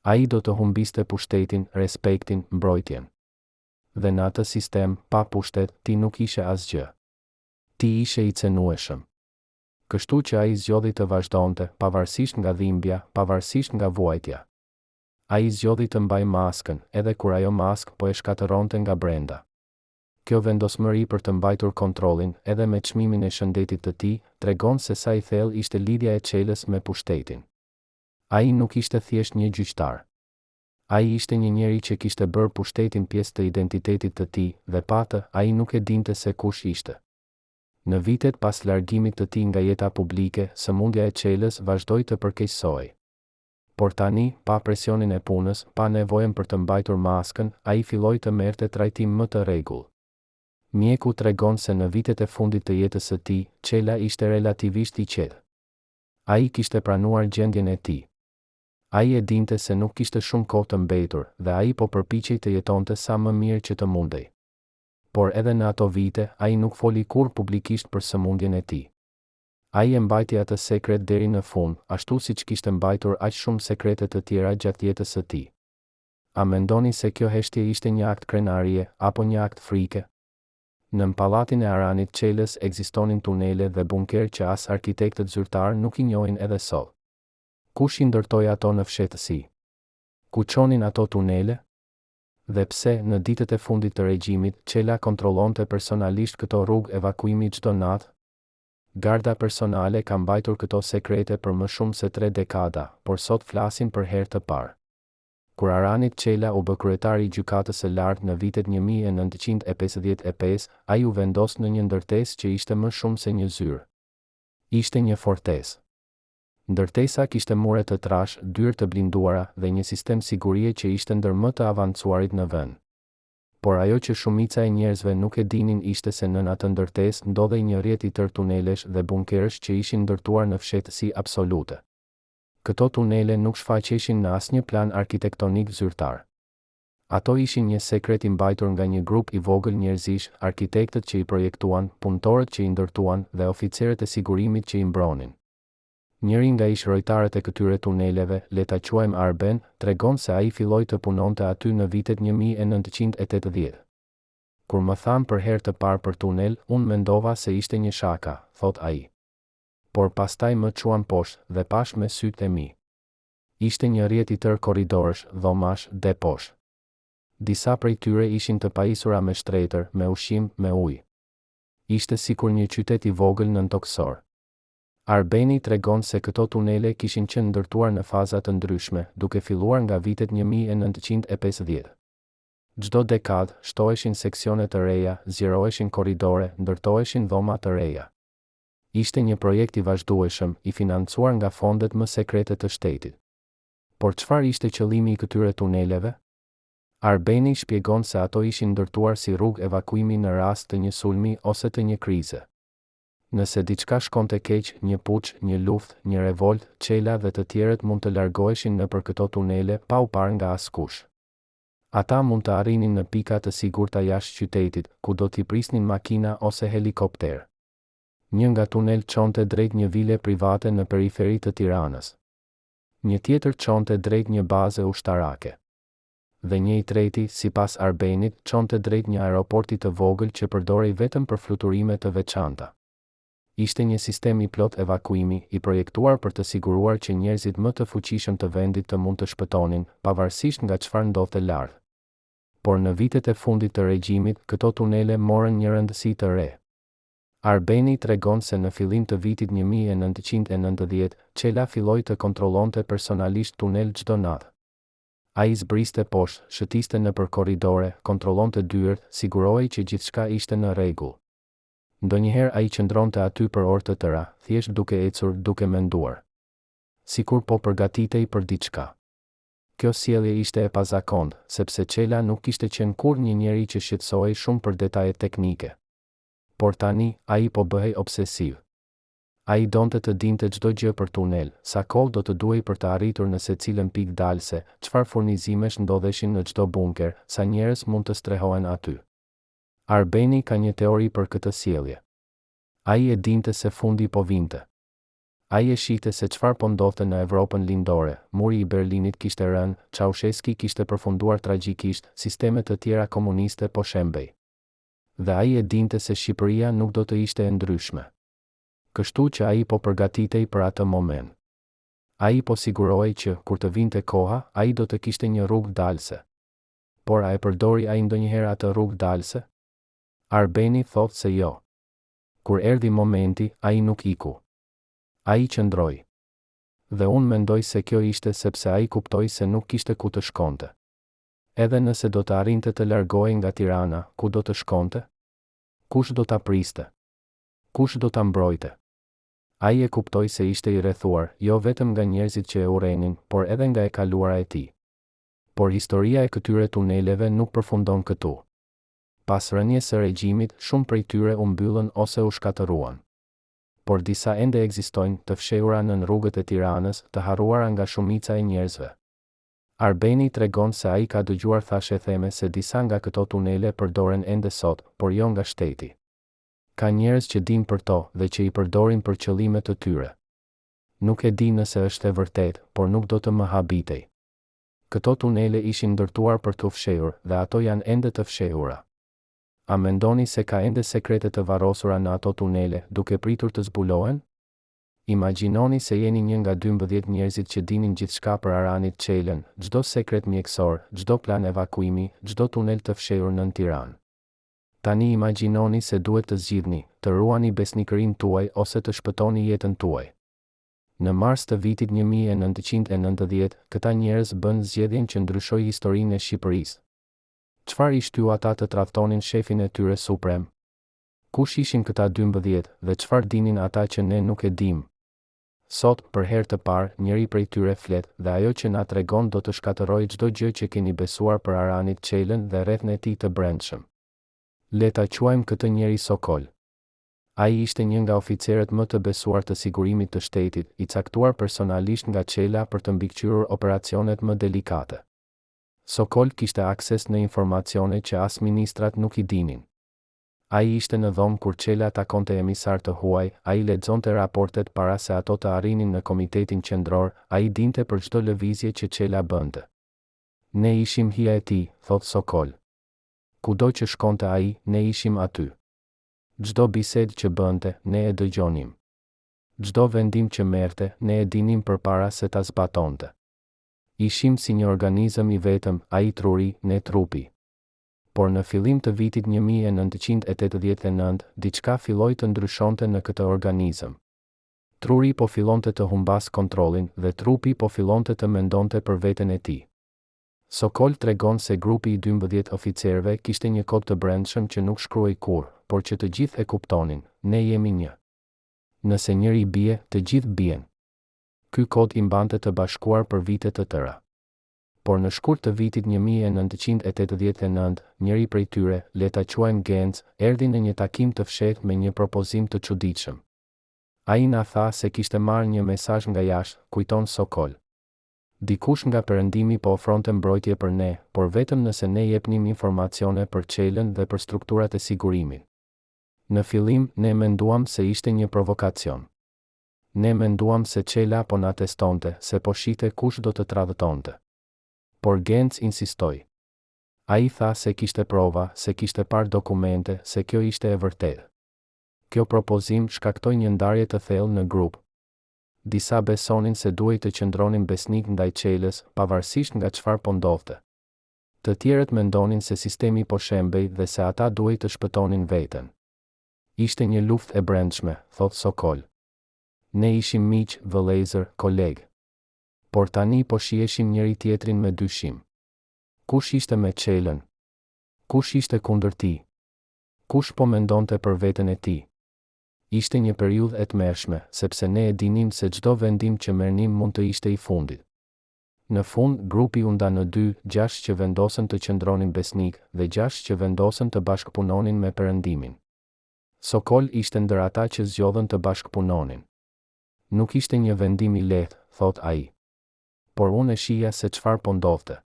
[SPEAKER 1] Ai do të humbiste pushtetin, respektin, mbrojtjen. Dhe në atë sistem, pa pushtet, ti nuk ishe asgjë. Ti ishe i cenueshëm. Kështu që ai zgjodhi të vazhdonte, pavarësisht nga dhimbja, pavarësisht nga vuajtja. Ai zgjodhi të mbaj maskën, edhe kur ajo maskë po e shkatëronte nga brenda. Kjo vendosmëri për të mbajtur kontrollin, edhe me çmimin e shëndetit të tij, tregon se sa i thellë ishte lidhja e Çelës me pushtetin. Ai nuk ishte thjesht një gjyqtar. Ai ishte një njeri që kishte bërë pushtetin pjesë të identitetit të tij, dhe patë, ai nuk e dinte se kush ishte. Në vitet pas largimit të tij nga jeta publike, sëmundja e Çelës vazhdoi të përkeqësohej. Por tani, pa presionin e punës, pa nevojën për të mbajtur maskën, ai filloi të merrte trajtim më të rregull. Mjeku tregon se në vitet e fundit të jetës së tij, Çela ishte relativisht i qetë. Ai kishte pranuar gjendjen e tij. Ai e dinte se nuk kishte shumë kohë të mbetur, dhe ai po përpiqej të jetonte sa më mirë që të mundej. Por edhe në ato vite, ai nuk foli kurrë publikisht për sëmundjen e tij. Ai e mbajti atë sekret deri në fund, ashtu siç kishte mbajtur aq shumë sekrete të tjera gjatë jetës së tij. A mendoni se kjo heshtje ishte një akt krenarie, apo një akt frike? Në pallatin e Aranit Çelës ekzistonin tunele dhe bunker që as arkitektët zyrtar nuk i njohin edhe sot. Kush i ndërtoi ato në fshehtësi? Ku çonin ato tunele? Dhe pse, në ditët e fundit të regjimit, Çela kontrollonte personalisht këto rrugë evakuimi çdo natë? Garda personale ka mbajtur këto sekrete për më shumë se 3 dekada, por sot flasin për herë të parë. Kur Aranit Çela u bë kryetari i gjykatës së lartë në vitet 1955, ai u vendos në një ndërtesë që ishte më shumë se një zyrë. Ishte një fortesë. Ndërtesa kishte mure të trash, dyrë të blinduara dhe një sistem sigurie që ishte ndër më të avancuarit në vend. Por ajo që shumica e njerëzve nuk e dinin ishte se nën atë ndërtesë ndodhej një rrjet i tërë tunelesh dhe bunkerësh që ishin ndërtuar në fshehtësi absolute. Këto tunele nuk shfaqeshin në asnjë plan arkitektonik zyrtar. Ato ishin një sekret i mbajtur nga një grup i vogël njerëzish, arkitektët që i projektuan, punëtorët që i ndërtuan dhe oficerët e sigurimit që i mbronin. Njëri nga ishrojtarët e këtyre tuneleve, le ta quajmë Arben, tregon se ai filloi të punonte aty në vitet 1980. Kur më thanë për herë të parë për tunel, unë mendova se ishte një shaka, thot ai. Por pastaj më çuan poshtë dhe pash me sytë e mi. Ishte një rrjet i tërë korridorësh, dhomash, deposh. Disa prej tyre ishin të pajisura me shtretër, me ushqim, me ujë. Ishte sikur një qytet i vogël nëntoksor. Arbeni tregon se këto tunele kishin qenë ndërtuar në faza të ndryshme, duke filluar nga vitet 1950. Çdo dekadë shtoheshin seksione të reja, zgjeroheshin korridore, ndërtoheshin dhoma të reja. Ishte një projekt i vazhdueshëm, i financuar nga fondet më sekrete të shtetit. Por çfarë ishte qëllimi i këtyre tuneleve? Arbeni shpjegon se ato ishin ndërtuar si rrugë evakuimi në rast të një sulmi ose të një krize. Nëse diçka shkonte keq, një puç, një luftë, një revolt, Çela dhe të tjerët mund të largoheshin nëpër këto tunele pa u parë nga askush. Ata mund të arrinin në pika të sigurta jashtë qytetit, ku do t'i prisnin makina ose helikopter. Një nga tunel çonte drejt një vile private në periferi të Tiranës. Një tjetër çonte drejt një baze ushtarake. Dhe një i treti, sipas Arbenit, çonte drejt një aeroporti të vogël që përdorej vetëm për fluturime të veçanta. Ishte një sistem i plot evakuimi, i projektuar për të siguruar që njerëzit më të fuqishëm të vendit të mund të shpëtonin, pavarësisht nga çfarë ndodhte lart. Por në vitet e fundit të regjimit, këto tunele morën një rëndësi të re. Arbeni tregon se në fillim të vitit 1990, Çela filloi të kontrollonte personalisht tunel çdo natë. Ai zbriste poshtë, shëtiste nëpër korridore, kontrollonte dyert, sigurohej që gjithçka ishte në rregull. Ndonjëherë ai qëndronte aty për orë të tëra, thjesht duke ecur, duke menduar. Sikur po përgatitej për diçka. Kjo sjellje ishte e pazakontë, sepse Çela nuk kishte qenë kurrë një njeri që shqetësohej shumë për detajet teknike. Por tani, ai po bëhej obsesiv. Ai donte të dinte çdo gjë për tunel, sa kohë do të duhej për të arritur në secilën pikë dalse, çfarë furnizimesh ndodheshin në çdo bunker, sa njerëz mund të strehohen aty. Arbeni ka një teori për këtë sjellje. Ai e dinte se fundi po vinte. Ai e shihte se çfarë po ndodhte në Evropën lindore. Muri i Berlinit kishte rënë, Ceaușescu kishte përfunduar tragjikisht, sistemet të tjera komuniste po shembej. Dhe ai e dinte se Shqipëria nuk do të ishte e ndryshme. Kështu që ai po përgatitej për atë moment. Ai po sigurohej që, kur të vinte koha, ai do të kishte një rrugë dalse. Por a e përdori ai ndonjëherë atë rrugë dalse? Arbeni thotë se jo. Kur erdhi momenti, ai nuk iku. Ai qëndroi. Dhe unë mendoj se kjo ishte sepse ai kuptoi se nuk kishte ku të shkonte. Edhe nëse do të arrinte të largohej nga Tirana, ku do të shkonte? Kush do ta priste? Kush do ta mbrojte? Ai e kuptoi se ishte i rrethuar, jo vetëm nga njerëzit që e urrenin, por edhe nga e kaluara e tij. Por historia e këtyre tuneleve nuk përfundon këtu. Pas rënies së regjimit, shumë prej tyre u mbyllën ose u shkatëruan. Por disa ende ekzistojnë, të fshehura nën rrugët e Tiranës, të harruara nga shumica e njerëzve. Arbeni tregon se ai ka dëgjuar thashë theme se disa nga këto tunele përdoren ende sot, por jo nga shteti. Ka njerëz që dinë për to dhe që i përdorin për qëllime të tyre. Nuk e di nëse është e vërtet, por nuk do të më habitej. Këto tunele ishin ndërtuar për të fshehur dhe ato janë ende të fshehura. A mendoni se ka ende sekrete të varrosura në ato tunele, duke pritur të zbulohen? Imagjinoni se jeni një nga 12 njerëzit që dinin gjithçka për Aranit Çelën, çdo sekret mjekësor, çdo plan evakuimi, çdo tunel të fshehur nën Tiranë. Tani imagjinoni se duhet të zgjidhni, të ruani besnikërinë tuaj ose të shpëtoni jetën tuaj. Në mars të vitit 1990, këta njerëz bën zgjedhjen që ndryshoi historinë e Shqipërisë. Çfarë i shtyu ata të tradhtonin shefin e tyre suprem? Kush ishin këta 12 dhe çfarë dinin ata që ne nuk e dim? Sot, për herë të parë, njëri prej tyre flet dhe ajo që na tregon do të shkatërrojë çdo gjë që keni besuar për Aranit Çelën dhe rrethën e tij të brendshëm. Le ta quajmë këtë njeri Sokol. Ai ishte një nga oficerët më të besuar të sigurimit të shtetit, i caktuar personalisht nga Çela për të mbikëqyrur operacionet më delikate. Sokol kishte akses në informacione që as ministrat nuk i dinin. Ai ishte në dhomë kur Çela takonte emisar të huaj, ai lexonte raportet para se ato të arrinin në komitetin qendror, ai dinte për çdo lëvizje që Çela bënte. Ne ishim hija e tij, thot Sokol. Kudo që shkonte ai, ne ishim aty. Çdo bisedë që bënte, ne e dëgjonim. Çdo vendim që merrte, ne e dinim përpara se ta zbatonte. Ishim si një organizëm i vetëm, ai truri, ne trupi. Por në fillim të vitit 1989, diçka filloi të ndryshonte në këtë organizëm. Truri po fillonte të humbas kontrollin dhe trupi po fillonte të mendonte për veten e tij. Sokol tregon se grupi i 12 oficerëve kishte një kod të brendshëm që nuk shkruhej kurrë, por që të gjithë e kuptonin, ne jemi një. Nëse njëri bie, të gjithë bien. Ky kod i mbante të bashkuar për vite të tëra. Por në shkurt të vitit 1989, njëri prej tyre, le ta quajmë Genc, erdhi në një takim të fshehtë me një propozim të çuditshëm. Ai na tha se kishte marrë një mesazh nga jashtë, kujton Sokol. Dikush nga perëndimi po ofronte mbrojtje për ne, por vetëm nëse ne jepnim informacione për Çelën dhe për strukturat e sigurimit. Në fillim, ne menduam se ishte një provokacion. Ne menduam se Çela po na testonte, se po shihte kush do të tradhtonte. Por Genc insistoi. Ai tha se kishte prova, se kishte parë dokumente, se kjo ishte e vërtetë. Kjo propozim shkaktoi një ndarje të thellë në grup. Disa besonin se duhej të qëndronin besnik ndaj Çelës, pavarësisht nga çfarë po ndodhte. Të tjerët mendonin se sistemi po shembej dhe se ata duhej të shpëtonin veten. Ishte një luftë e brendshme, thot Sokol. Ne ishim miq, vëllezër, kolegë. Por tani po shiheshim njëri tjetrin me dyshim. Kush ishte me Çelën? Kush ishte kundër tij? Kush po mendonte për veten e tij? Ishte një periudhë e tmerrshme, sepse ne e dinim se çdo vendim që merrnim mund të ishte i fundit. Në fund, grupi u nda në dy, 6 që vendosën të qëndronin besnik dhe 6 që vendosën të bashkëpunonin me perëndimin. Sokol ishte ndër ata që zgjodhen të bashkëpunonin. Nuk ishte një vendim i lehtë, thot ai. Por unë e shija se çfarë po ndodhte.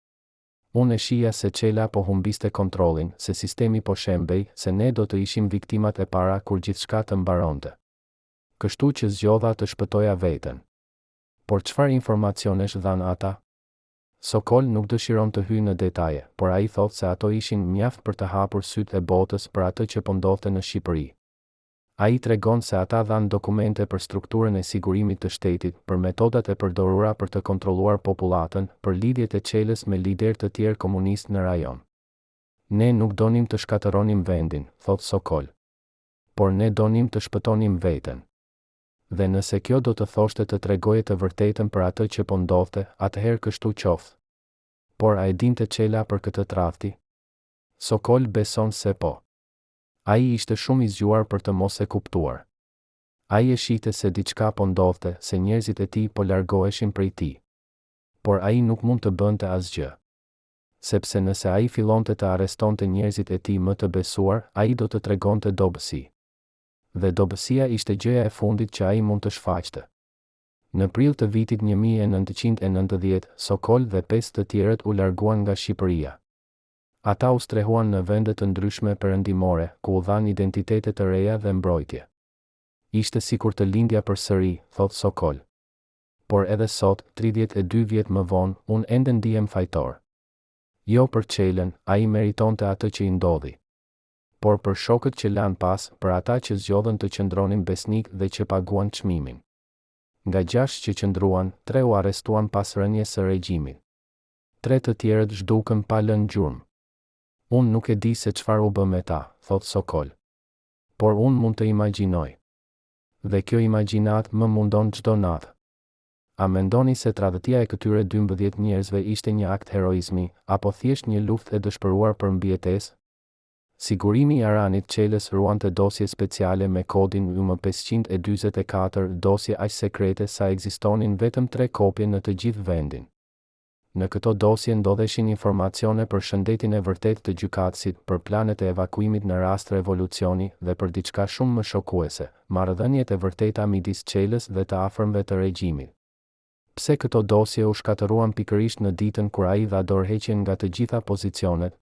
[SPEAKER 1] Unë e shija se Çela po humbiste kontrollin, se sistemi po shembej, se ne do të ishim viktimat e para kur gjithçka të mbaronte. kështu që zgjodha të shpëtoja veten. Por çfarë informacionesh dhan ata? Sokol nuk dëshiron të hyjë në detaje, por ai thotë se ato ishin mjaft për të hapur sytë e botës për atë që po ndodhte në Shqipëri. Ai tregon se ata dhanë dokumente për strukturën e sigurimit të shtetit, për metodat e përdorura për të kontrolluar popullatën, për lidhjet e Çelës me lider të tjerë komunistë në rajon. Ne nuk donim të shkatëronim vendin, thot Sokol. Por ne donim të shpëtonim veten. Dhe nëse kjo do të thoshte të tregoje të vërtetën për atë që po ndodhte, atëherë kështu qoftë. Por a e dinte Çela për këtë tradhti? Sokol beson se po. Ai ishte shumë i zgjuar për të mos e kuptuar. Ai e shihte se diçka po ndodhte, se njerëzit e tij po largoheshin prej tij. Por ai nuk mund të bënte asgjë. Sepse nëse ai fillonte të arrestonte njerëzit e tij më të besuar, ai do të tregonte dobësi. Dhe dobësia ishte gjëja e fundit që ai mund të shfaqte. Në prill të vitit 1990, Sokol dhe 5 të tjerët u larguan nga Shqipëria. Ata u strehuan në vende të ndryshme perëndimore, ku u dhanë identitete të reja dhe mbrojtje. Ishte sikur të lindja përsëri, thot Sokol. Por edhe sot, 32 vjet më vonë, unë ende ndihem fajtor. Jo për Çelën, ai meritonte atë që i ndodhi. Por për shokët që lanë pas, për ata që zgjodhen të qëndronin besnik dhe që paguan çmimin. Nga 6 që qëndruan, 3 u arrestuan pas rënies së regjimit. 3 të tjerët zhdukën pa lënë gjurmë. Unë nuk e di se çfarë u bë me ta, thot Sokol. Por unë mund të imagjinoj. Dhe kjo imagjinat më mundon çdo natë. A mendoni se tradhtia e këtyre 12 njerëzve ishte një akt heroizmi, apo thjesht një luftë e dëshpëruar për mbijetesë? Sigurimi i Aranit Çelës ruante dosje speciale me kodin UM544, dosje aq sekrete sa ekzistonin vetëm 3 kopje në të gjithë vendin. Në këto dosje ndodheshin informacione për shëndetin e vërtet të gjykatësit, për planet e evakuimit në rast revolucioni dhe për diçka shumë më shokuese, marrëdhëniet e vërteta midis Çelës dhe të afërmve të regjimit. Pse këto dosje u shkatëruan pikërisht në ditën kur ai dha dorëheqjen nga të gjitha pozicionet?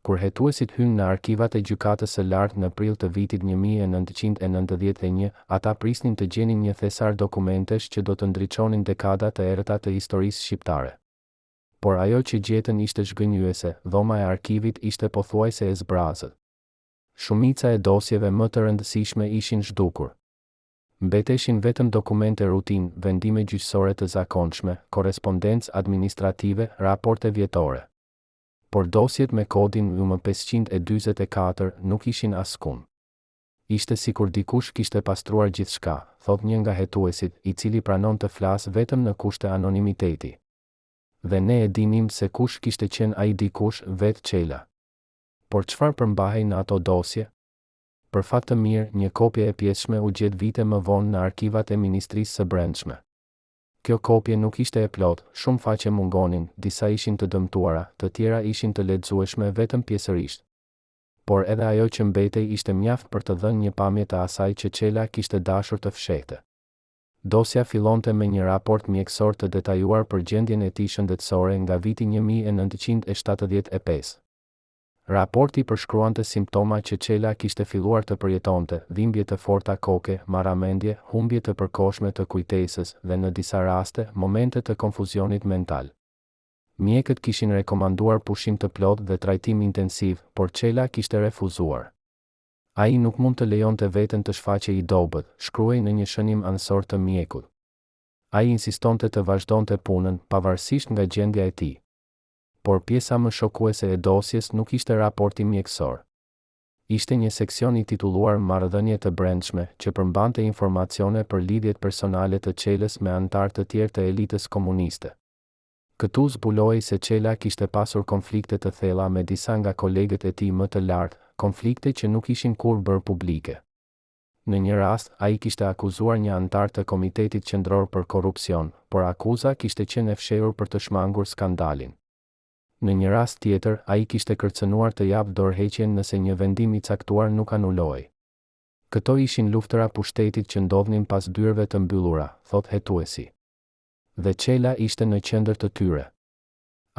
[SPEAKER 1] Kur hetuesit hynë në arkivat e gjykatës së lartë në prill të vitit 1991, ata prisnin të gjenin një thesar dokumentesh që do të ndriçonin dekada të errëta të historisë shqiptare. Por ajo që gjetën ishte zhgënjyese, dhoma e arkivit ishte pothuajse e zbrazët. Shumica e dosjeve më të rëndësishme ishin zhdukur. Mbeteshin vetëm dokumente rutinë, vendime gjyqësore të zakonshme, korrespondencë administrative, raporte vjetore. Por dosjet me kodin UM544 nuk ishin askund. Ishte sikur dikush kishte pastruar gjithçka, thot një nga hetuesit, i cili pranon të flasë vetëm në kushte anonimiteti. Dhe ne e dinim se kush kishte qenë ai dikush, vetë Çela. Por çfarë përmbahej në ato dosje? Për fat të mirë, një kopje e pjesshme u gjet vite më vonë në arkivat e Ministrisë së Brendshme. Kjo kopje nuk ishte e plot, shumë faqe mungonin, disa ishin të dëmtuara, të tjera ishin të lexueshme vetëm pjesërisht. Por edhe ajo që mbetej ishte mjaft për të dhënë një pamje të asaj që Çela kishte dashur të fshehte. Dosja fillonte me një raport mjekësor të detajuar për gjendjen e tij shëndetësore nga viti 1975. Raporti përshkruante simptoma që Çela kishte filluar të përjetonte, dhimbje të forta koke, marramendje, humbje të përkohshme të kujtesës dhe në disa raste, momente të konfuzionit mental. Mjekët kishin rekomanduar pushim të plotë dhe trajtim intensiv, por Çela kishte refuzuar. Ai nuk mund të lejonte veten të shfaqej i dobët, shkruaj në një shënim anësor të mjekut. Ai insistonte të vazhdonte punën, pavarësisht nga gjendja e tij. Por pjesa më shokuese e dosjes nuk ishte raporti mjekësor. Ishte një seksion i titulluar Marrëdhënie të brendshme, që përmbante informacione për lidhjet personale të Çelës me anëtar të tjerë të elitës komuniste. Këtu zbuloi se Çela kishte pasur konflikte të thella me disa nga kolegët e tij më të lartë, konflikte që nuk ishin kurrë bërë publike. Në një rast, ai kishte akuzuar një anëtar të Komitetit Qendror për korrupsion, por akuza kishte qenë e fshehur për të shmangur skandalin. Në një rast tjetër, ai kishte kërcënuar të japë dorëheqjen nëse një vendim i caktuar nuk anulohej. Këto ishin luftëra pushtetit që ndodhnin pas dyrëve të mbyllura, thot hetuesi. Dhe Çela ishte në qendër të tyre.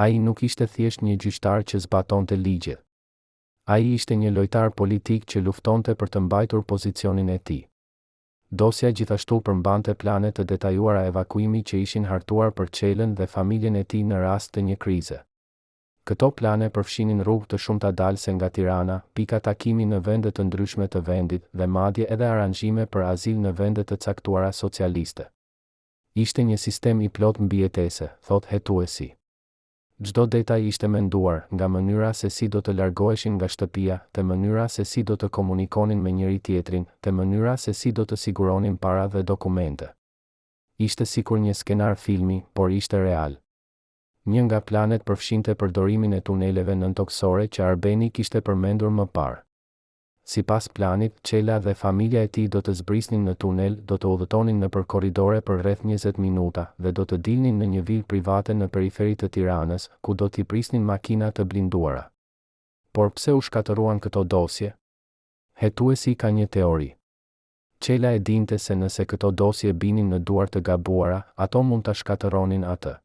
[SPEAKER 1] Ai nuk ishte thjesht një gjyqtar që zbatonte ligjet. Ai ishte një lojtar politik që luftonte për të mbajtur pozicionin e tij. Dosja gjithashtu përmbante plane të detajuara evakuimi që ishin hartuar për Çelën dhe familjen e tij në rast të një krize. Këto plane përfshinin rrugë të shumta dalse nga Tirana, pika takimi në vende të ndryshme të vendit dhe madje edhe aranzhime për azil në vende të caktuara socialiste. Ishte një sistem i plot mbijetese, thot hetuesi. Çdo detaj ishte menduar, nga mënyra se si do të largoheshin nga shtëpia, te mënyra se si do të komunikonin me njëri tjetrin, te mënyra se si do të siguronin para dhe dokumente. Ishte sikur një skenar filmi, por ishte real. Një nga planet përfshinte përdorimin e tuneleve nëntoksore që Arbeni kishte përmendur më parë. Sipas planit, Çela dhe familja e tij do të zbrisnin në tunel, do të udhëtonin nëpër korridore për rreth 20 minuta dhe do të dilnin në një vilë private në periferi të Tiranës, ku do t'i prisnin makina të blinduara. Por pse u shkatëruan këto dosje? Hetuesi ka një teori. Çela e dinte se nëse këto dosje binin në duar të gabuara, ato mund ta shkatëronin atë.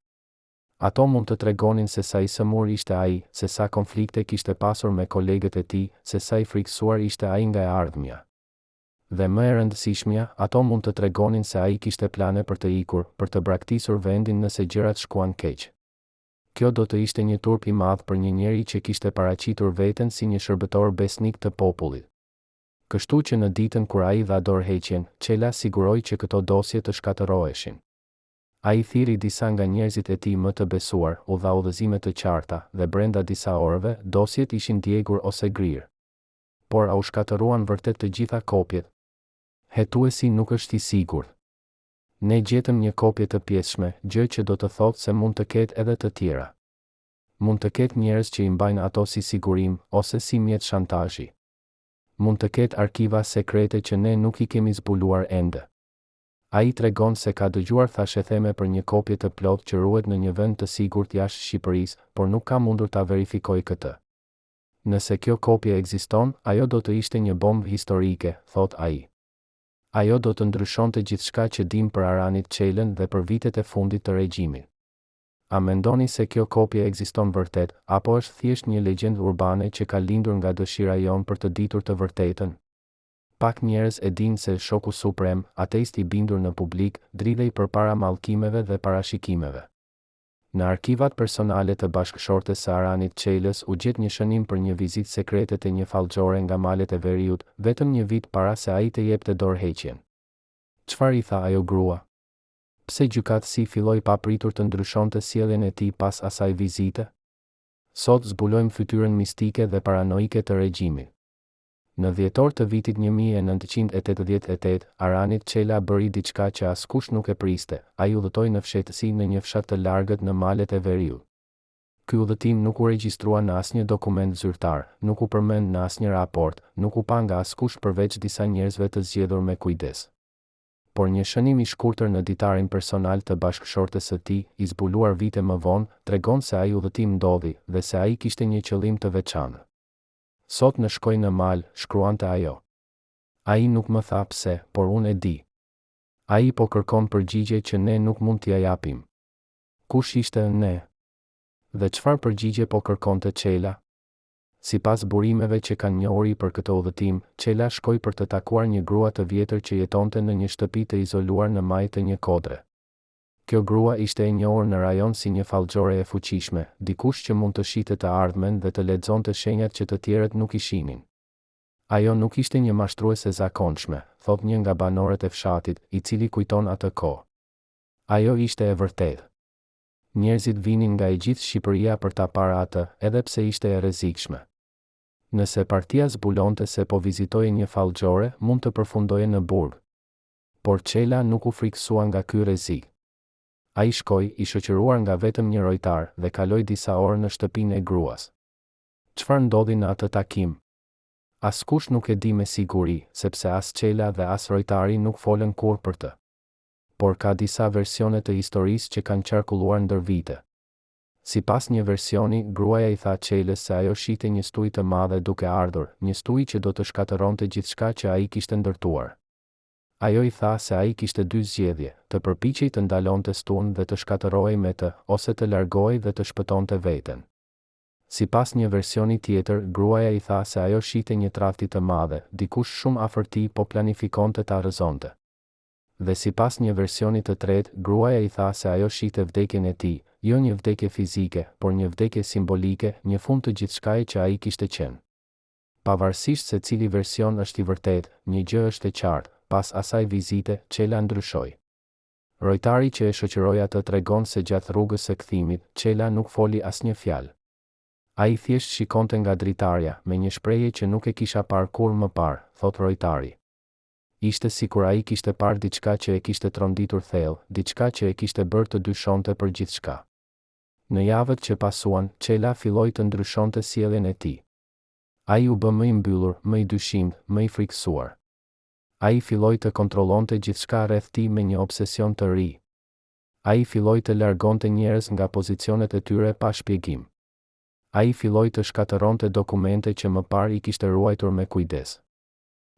[SPEAKER 1] Ato mund të tregonin se sa i sëmur ishte ai, se sa konflikte kishte pasur me kolegët e tij, se sa i friksuar ishte ai nga e ardhmja. Dhe më e rëndësishmja, ato mund të tregonin se ai kishte plane për të ikur, për të braktisur vendin nëse gjërat shkuan keq. Kjo do të ishte një turp i madh për një njeri që kishte paraqitur veten si një shërbëtor besnik të popullit. Kështu që në ditën kur ai dha dorëheqjen, Çela siguroi që këto dosje të shkatëroheshin. Ai thiri disa nga njerëzit e tij më të besuar, u dha udhëzime të qarta, dhe brenda disa orëve, dosjet ishin djegur ose grirë. Por a u shkatëruan vërtet të gjitha kopjet? Hetuesi nuk është i sigurt. Ne gjetëm një kopje të pjesshme, gjë që do të thotë se mund të ketë edhe të tjera. Mund të ketë njerëz që i mbajnë ato si sigurim, ose si mjet shantazhi. Mund të ketë arkiva sekrete që ne nuk i kemi zbuluar ende. Ai tregon se ka dëgjuar thashetheme për një kopje të plot që ruhet në një vend të sigurt jashtë Shqipërisë, por nuk ka mundur ta verifikojë këtë. Nëse kjo kopje ekziston, ajo do të ishte një bombë historike, thot ai. Ajo do të ndryshonte gjithçka që dim për Aranit Çelën dhe për vitet e fundit të regjimit. A mendoni se kjo kopje ekziston vërtet, apo është thjesht një legjendë urbane që ka lindur nga dëshira jon për të ditur të vërtetën? Pak njerëz e dinë se shoku suprem, ateist i bindur në publik, dridhej përpara mallkimeve dhe parashikimeve. Në arkivat personale të bashkëshortes së Aranit Çelës u gjet një shënim për një vizitë sekrete të një fallxore nga malet e veriut, vetëm një vit para se ai të jepte dorëheqjen. Çfarë i tha ajo grua? Pse gjykatësi filloi papritur të ndryshonte sjelljen e tij pas asaj vizite? Sot zbulojmë fytyrën mistike dhe paranoike të regjimit. Në dhjetor të vitit 1988, Aranit Çela bëri diçka që askush nuk e priste, ai udhëtoi në fshehtësi në një fshat të largët në malet e veriut. Ky udhëtim nuk u regjistrua në asnjë dokument zyrtar, nuk u përmend në asnjë raport, nuk u pa nga askush përveç disa njerëzve të zgjedhur me kujdes. Por një shënim i shkurtër në ditarin personal të bashkëshortes së tij, i zbuluar vite më vonë, tregon se ai udhëtim ndodhi dhe se ai kishte një qëllim të veçantë. Sot në shkoj në mal, shkruante ajo. Ai nuk më tha pse, por unë e di. Ai po kërkon përgjigje që ne nuk mund t'ia japim. Kush ishte ne? Dhe çfarë përgjigje po kërkonte Çela? Sipas burimeve që kanë njohuri për këtë udhëtim, Çela shkoi për të takuar një grua të vjetër që jetonte në një shtëpi të izoluar në maj të një kodre. Kjo grua ishte e njohur në rajon si një fallxore e fuqishme, dikush që mund të shihte të ardhmen dhe të lexonte shenjat që të tjerët nuk i shihnin. Ajo nuk ishte një mashtruese zakonshme, thot një nga banorët e fshatit, i cili kujton atë kohë. Ajo ishte e vërtetë. Njerëzit vinin nga e gjithë Shqipëria për ta parë atë, edhe pse ishte e rrezikshme. Nëse partia zbulonte se po vizitoje një fallxore, mund të përfundoje në burg. Por Çela nuk u friksua nga ky rrezik. Ai shkoi, i shoqëruar nga vetëm një rojtar, dhe kaloi disa orë në shtëpinë e gruas. Çfarë ndodhi në atë takim? Askush nuk e di me siguri, sepse as Çela dhe as rojtari nuk folën kurrë për të. Por ka disa versione të historisë që kanë qarkulluar ndër vite. Sipas një versioni, gruaja i tha Çelës se ajo shihte një stuj të madhe duke ardhur, një stuj që do të shkatëronte gjithçka që ai kishte ndërtuar. Ajo i tha se ai kishte dy zgjedhje, të përpiqej të ndalonte stuën dhe të shkatërohej me të, ose të largohej dhe të shpëtonte veten. Sipas një versioni tjetër, gruaja i tha se ajo shihte një tradhti të madhe, dikush shumë afër tij po planifikonte ta rrëzonte. Dhe sipas një versioni të tretë, gruaja i tha se ajo shihte vdekjen e tij, jo një vdekje fizike, por një vdekje simbolike, një fund të gjithçkaje që ai kishte qenë. Pavarësisht se cili version është i vërtet, një gjë është e qartë, pas asaj vizite, Çela ndryshoi. Rojtari që e shoqëroi atë tregon se gjatë rrugës së kthimit, Çela nuk foli asnjë fjalë. Ai thjesht shikonte nga dritarja, me një shprehje që nuk e kisha parë kurrë më parë, thot rojtari. Ishte sikur ai kishte parë diçka që e kishte tronditur thellë, diçka që e kishte bërë të dyshonte për gjithçka. Në javët që pasuan, Çela filloi të ndryshonte sjelljen e tij. Ai u bë më i mbyllur, më i dyshimt, më i frikësuar. Ai filloi të kontrollonte gjithçka rreth tij me një obsesion të ri. Ai filloi të largonte njerëz nga pozicionet e tyre pa shpjegim. Ai filloi të shkatëronte dokumente që më parë i kishte ruajtur me kujdes.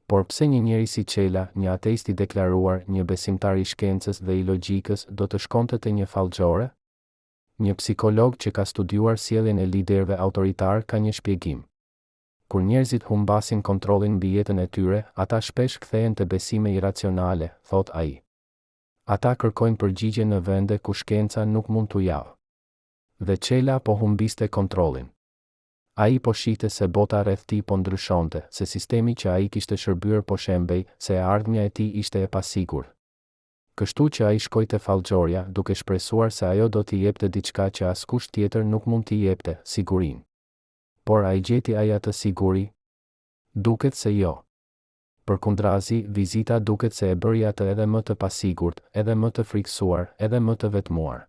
[SPEAKER 1] Por pse një njeri si Çela, një ateist i deklaruar, një besimtar i shkencës dhe i logjikës, do të shkonte te një fallxhore? Një psikolog që ka studiuar sjelljen e liderëve autoritar ka një shpjegim. Kur njerëzit humbasin kontrollin mbi jetën e tyre, ata shpesh kthehen te besime iracionale, thot ai. Ata kërkojnë përgjigje në vende ku shkenca nuk mund t'u japë. Dhe Çela po humbiste kontrollin. Ai po shihte se bota rreth tij po ndryshonte, se sistemi që ai kishte shërbyer po shembej, se ardhmja e tij ishte e pasigurt. Kështu që ai shkoi te fallxhoria, duke shpresuar se ajo do t'i jepte diçka që askush tjetër nuk mund t'i jepte, sigurinë. Por ai gjeti ai atë siguri? Duket se jo. Përkundrazi, vizita duket se e bëri atë edhe më të pasigurt, edhe më të frikësuar, edhe më të vetmuar.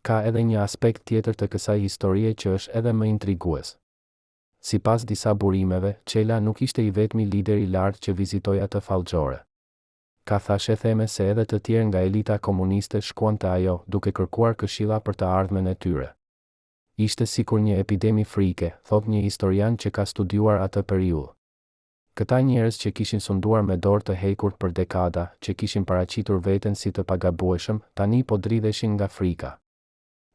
[SPEAKER 1] Ka edhe një aspekt tjetër të kësaj historie që është edhe më intrigues. Sipas disa burimeve, Çela nuk ishte i vetmi lider i lartë që vizitoi atë fallxhore. Ka thashë theme se edhe të tjerë nga elita komuniste shkuan te ajo, duke kërkuar këshilla për të ardhmen e tyre. Ishte sikur një epidemi frike, thot një historian që ka studiuar atë periudhë. Këta njerëz që kishin sunduar me dorë të hekur për dekada, që kishin paraqitur veten si të pagabueshëm, tani po dridheshin nga frika.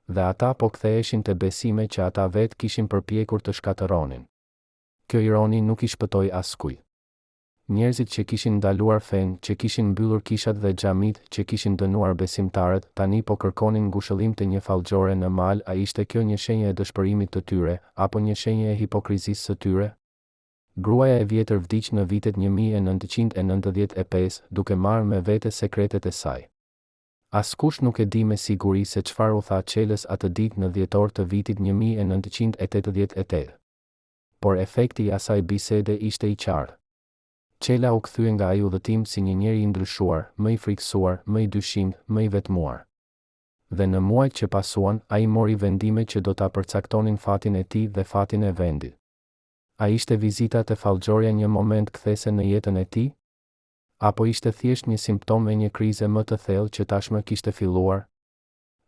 [SPEAKER 1] Dhe ata po ktheheshin te besime që ata vetë kishin përpjekur të shkatëronin. Kjo ironi nuk i shpëtoi askujt. Njerëzit që kishin ndaluar fen, që kishin mbyllur kishat dhe xhamit, që kishin dënuar besimtarët, tani po kërkonin ngushëllim te një fallxhore në mal. A ishte kjo një shenjë e dëshpërimit të tyre, apo një shenjë e hipokrizisë së tyre? Gruaja e vjetër vdiq në vitet 1995, duke marrë me vete sekretet e saj. Askush nuk e di me siguri se çfarë u tha Çelës atë ditë në dhjetor të vitit 1988. Por efekti i asaj bisede ishte i qartë. Çela u kthye nga ai udhëtim si një njeri i ndryshuar, më i frikësuar, më i dyshimt, më i vetmuar. Dhe në muajt që pasuan, ai mori vendime që do ta përcaktonin fatin e tij dhe fatin e vendit. A ishte vizita te fallxhoria një moment kthese në jetën e tij? Apo ishte thjesht një simptom e një krize më të thellë që tashmë kishte filluar?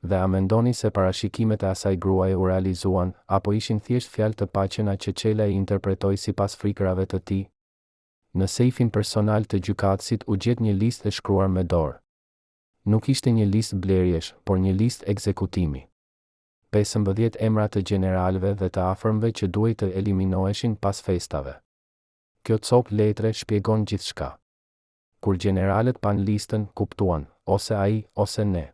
[SPEAKER 1] Dhe a mendoni se parashikimet e asaj gruaje u realizuan, apo ishin thjesht fjalë të paqena që Çela i interpretoi sipas frikrave të tij? Në sejfin personal të gjykatësit u gjet një listë e shkruar me dorë. Nuk ishte një listë blerjesh, por një listë ekzekutimi. 15 emra të gjeneralëve dhe të afërmve që duhej të eliminoheshin pas festave. Kjo copë letre shpjegon gjithçka. Kur gjeneralët pan listën, kuptuan, ose ai, ose ne.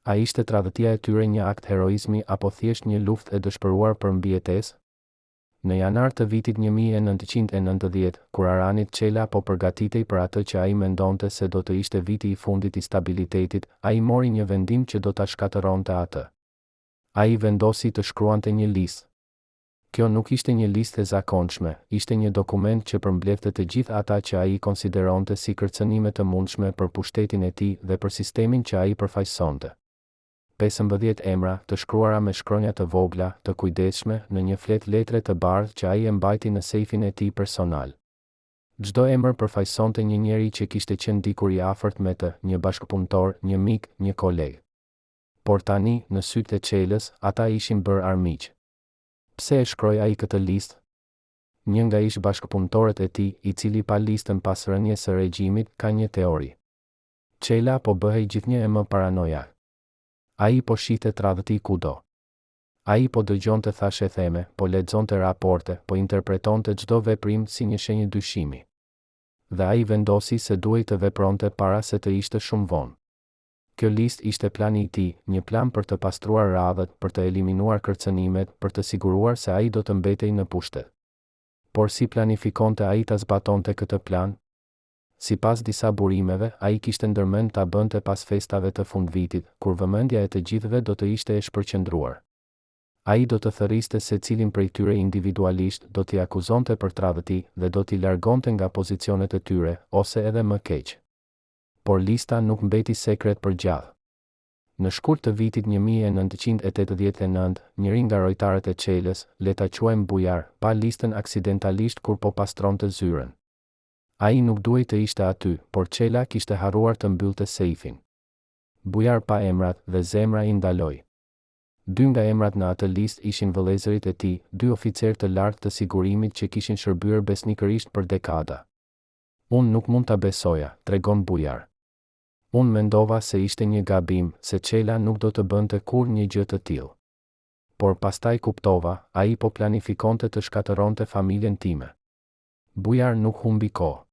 [SPEAKER 1] A ishte tradhtia e tyre një akt heroizmi apo thjesht një luftë e dëshpëruar për mbijetesë? Në janar të vitit 1990, kur Aranit Çela po përgatitej për atë që ai mendonte se do të ishte viti i fundit i stabilitetit, ai mori një vendim që do ta shkatëronte atë. Ai vendosi të shkruante një listë. Kjo nuk ishte një listë e zakonshme, ishte një dokument që përmbledhte të gjithë ata që ai konsideronte si kërcënime të mundshme për pushtetin e tij dhe për sistemin që ai përfaqësonte. 15 emra të shkruara me shkronja të vogla, të kujdesshme, në një flet letre të bardhë që ai e mbajti në sejfin e tij personal. Çdo emër përfaqësonte një njeri që kishte qenë dikur i afërt me të, një bashkëpunëtor, një mik, një koleg. Por tani, në sytë e Çelës, ata ishin bërë armiq. Pse e shkroi ai këtë listë? Një nga ish bashkëpunëtorët e tij, i cili pa listën pas rënies së regjimit, ka një teori. Çela po bëhej gjithnjë e më paranojak. Ai po shihte tradhti kudo. Ai po dëgjonte thashë theme, po lexonte raporte, po interpretonte çdo veprim si një shenjë dyshimi. dhe ai vendosi se duhej të vepronte para se të ishte shumë vonë. Kjo listë ishte plani i tij, një plan për të pastruar radhët, për të eliminuar kërcënimet, për të siguruar se ai do të mbetej në pushtet. Por si planifikonte ai ta zbatonte këtë plan? Sipas disa burimeve, ai kishte ndërmend ta bënte pas festave të fundvitit, kur vëmendja e të gjithëve do të ishte e shpërqendruar. Ai do të thërriste secilin prej tyre individualisht, do t'i akuzonte për tradhti dhe do t'i largonte nga pozicionet e tyre, ose edhe më keq. Por lista nuk mbeti sekret për gjallë. Në shkurt të vitit 1989, njëri nga rojtarët e Çelës, le ta quajmë Bujar, pa listën aksidentalisht kur po pastronte zyren. Ai nuk duhej të ishte aty, por Çela kishte harruar të mbyllte sejfin. Bujar pa emrat dhe zemra i ndaloi. Dy nga emrat në atë listë ishin vëllezërit e tij, dy oficerë të lartë të sigurimit që kishin shërbyer besnikërisht për dekada. Unë nuk mund ta besoja, tregon Bujar. Unë mendova se ishte një gabim, se Çela nuk do të bënte kurrë një gjë të tillë. Por pastaj kuptova, ai po planifikonte të shkatëronte familjen time. Bujar nuk humbi kohë.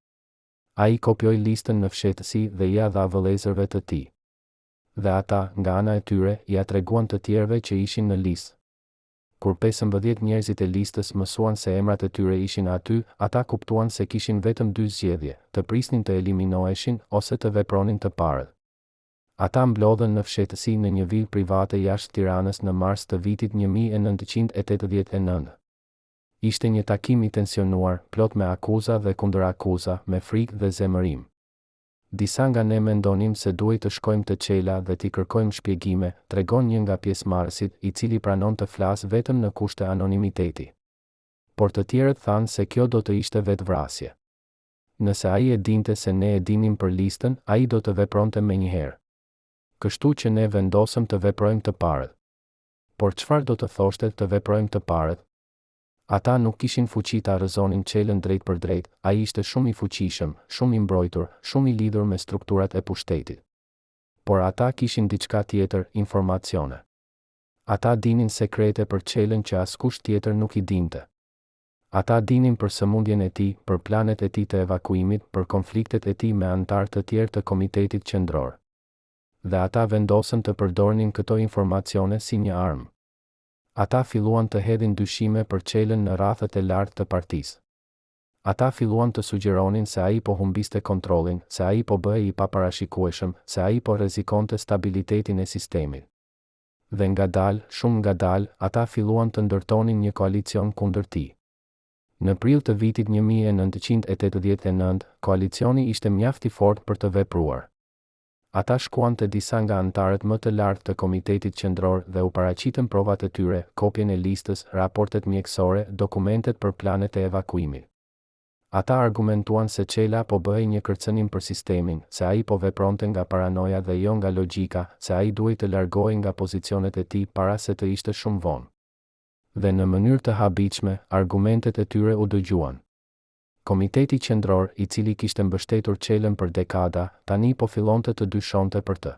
[SPEAKER 1] Ai kopjoi listën në fshehtësi dhe ia dha vëllezërve të tij. Dhe ata, nga ana e tyre, ia treguan të tjerëve që ishin në listë. Kur 15 njerëzit e listës mësuan se emrat e tyre ishin aty, ata kuptuan se kishin vetëm dy zgjedhje, të prisnin të eliminoheshin ose të vepronin të parët. Ata mblodhen në fshehtësi në një vilë private jashtë Tiranës në mars të vitit 1989. Ishte një takim i tensionuar, plot me akuza dhe kundërakuza, me frikë dhe zemërim. Disa nga ne mendonim se duhej të shkojmë te Çela dhe t'i kërkojmë shpjegime, tregon një nga pjesëmarrësit, i cili pranon të flasë vetëm në kushte anonimiteti. Por të tjerët thanë se kjo do të ishte vetvrasje. Nëse ai e dinte se ne e dinim për listën, ai do të vepronte menjëherë. Kështu që ne vendosëm të veprojmë të parët. Por çfarë do të thoshte të veprojmë të parët? Ata nuk kishin fuqi ta rrëzonin Çelën drejt për drejt, ai ishte shumë i fuqishëm, shumë i mbrojtur, shumë i lidhur me strukturat e pushtetit. Por ata kishin diçka tjetër, informacione. Ata dinin sekrete për Çelën që askush tjetër nuk i dinte. Ata dinin për sëmundjen e tij, për planet e tij të evakuimit, për konfliktet e tij me anëtar të tjerë të Komitetit Qendror. Dhe ata vendosën të përdornin këto informacione si një armë. Ata filluan të hedhin dyshime për Çelën në rrafet e lartë të partisë. Ata filluan të sugjeronin se ai po humbiste kontrollin, se ai po bëhej i paparashikueshëm, se ai po rrezikonte stabilitetin e sistemit. Dhe ngadalë, shumë ngadalë, ata filluan të ndërtonin një koalicion kundër tij. Në prill të vitit 1989, koalicioni ishte mjaft i fortë për të vepruar. Ata shkuan te disa nga anëtarët më të lartë të Komitetit Qendror dhe u paraqitën provat e tyre, kopjen e listës, raportet mjekësore, dokumentet për planet e evakuimit. Ata argumentuan se Çela po bëhej një kërcënim për sistemin, se ai po vepronte nga paranoja dhe jo nga logjika, se ai duhej të largohej nga pozicionet e tij para se të ishte shumë vonë. Dhe në mënyrë të habitshme, argumentet e tyre u dëgjuan. Komiteti Qendror, i cili kishte mbështetur Çelën për dekada, tani po fillonte të dyshonte për të.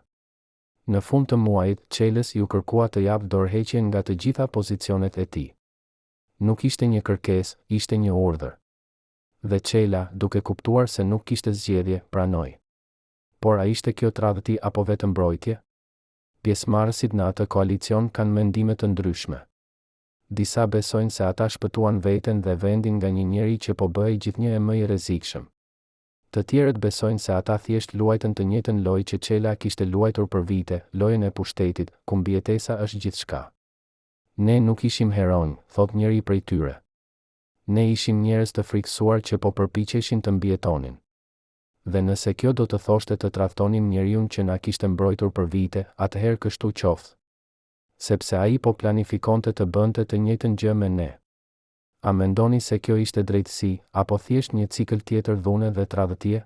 [SPEAKER 1] Në fund të muajit, Çelës ju kërkua të japë dorëheqjen nga të gjitha pozicionet e tij. Nuk ishte një kërkesë, ishte një urdhër. Dhe Çela, duke kuptuar se nuk kishte zgjedhje, pranoi. Por a ishte kjo tradhti apo vetëm mbrojtje? Pjesëmarrësit në atë koalicion kanë mendime të ndryshme. Disa besojnë se ata shpëtuan veten dhe vendin nga një njeri që po bëhej gjithnjë e më i rrezikshëm. Të tjerët besojnë se ata thjesht luajtën të njëjtën lojë që Çela kishte luajtur për vite, lojën e pushtetit, ku mbijetesa është gjithçka. Ne nuk ishim heronj, thot njëri prej tyre. Ne ishim njerëz të frikësuar që po përpiqeshin të mbijetonin. Dhe nëse kjo do të thoshte të tradhtonim njeriun që na kishte mbrojtur për vite, atëherë kështu qoftë. Sepse ai po planifikonte të bënte të njëjtën gjë me ne. A mendoni se kjo ishte drejtësi, apo thjesht një cikël tjetër dhune dhe tradhtie?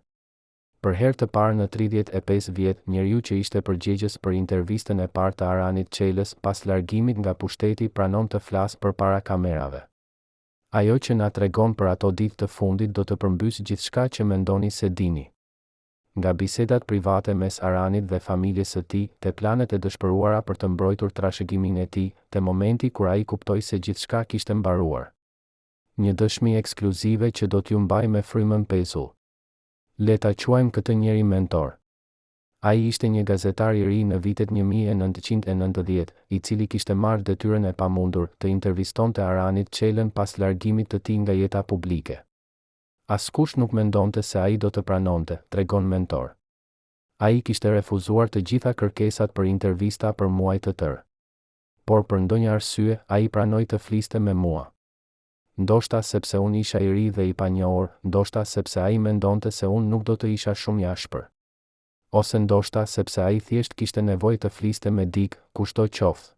[SPEAKER 1] Për herë të parë në 35 vjet, njeriu që ishte përgjegjës për intervistën e parë të Aranit Çelës pas largimit nga pushteti pranon të flasë përpara kamerave. Ajo që na tregon për ato ditë të fundit do të përmbysë gjithçka që mendoni se dini. Nga bisedat private mes Aranit dhe familjes së tij, te planet e dëshpëruara për të mbrojtur trashëgimin e tij, te momenti kur ai kuptoi se gjithçka kishte mbaruar. Një dëshmi ekskluzive që do t'ju mbaj me frymën pezull. Le ta quajmë këtë njeri mentor. Ai ishte një gazetar i ri në vitet 1990, i cili kishte marrë detyrën e pamundur të intervistonte Aranit Çelën pas largimit të tij nga jeta publike. Askush nuk mendonte se ai do të pranonte, tregon mentor. Ai kishte refuzuar të gjitha kërkesat për intervista për muaj të tërë. Por për ndonjë arsye, ai pranoi të fliste me mua. Ndoshta sepse unë isha i ri dhe i panjohur, ndoshta sepse ai mendonte se unë nuk do të isha shumë i ashpër. Ose ndoshta sepse ai thjesht kishte nevojë të fliste me dikë, kushdo qoftë.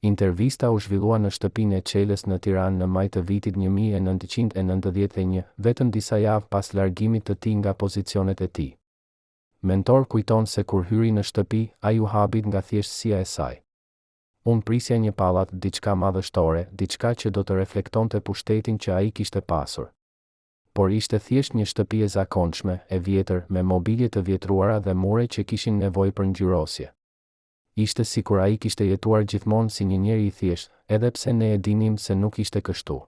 [SPEAKER 1] Intervista u zhvillua në shtëpinë e Çelës në Tiranë në maj të vitit 1991, vetëm disa javë pas largimit të tij nga pozicionet e tij. Mentor kujton se kur hyri në shtëpi, ai u habit nga thjeshtësia e saj. Unë prisja një pallat, diçka madhështore, diçka që do të reflektonte pushtetin që ai kishte pasur. Por ishte thjesht një shtëpi e zakonshme, e vjetër, me mobilje të vjetruara dhe mure që kishin nevojë për ngjyrosje. Ishte sikur ai kishte jetuar gjithmonë si një njeri i thjeshtë, edhe pse ne e dinim se nuk ishte kështu.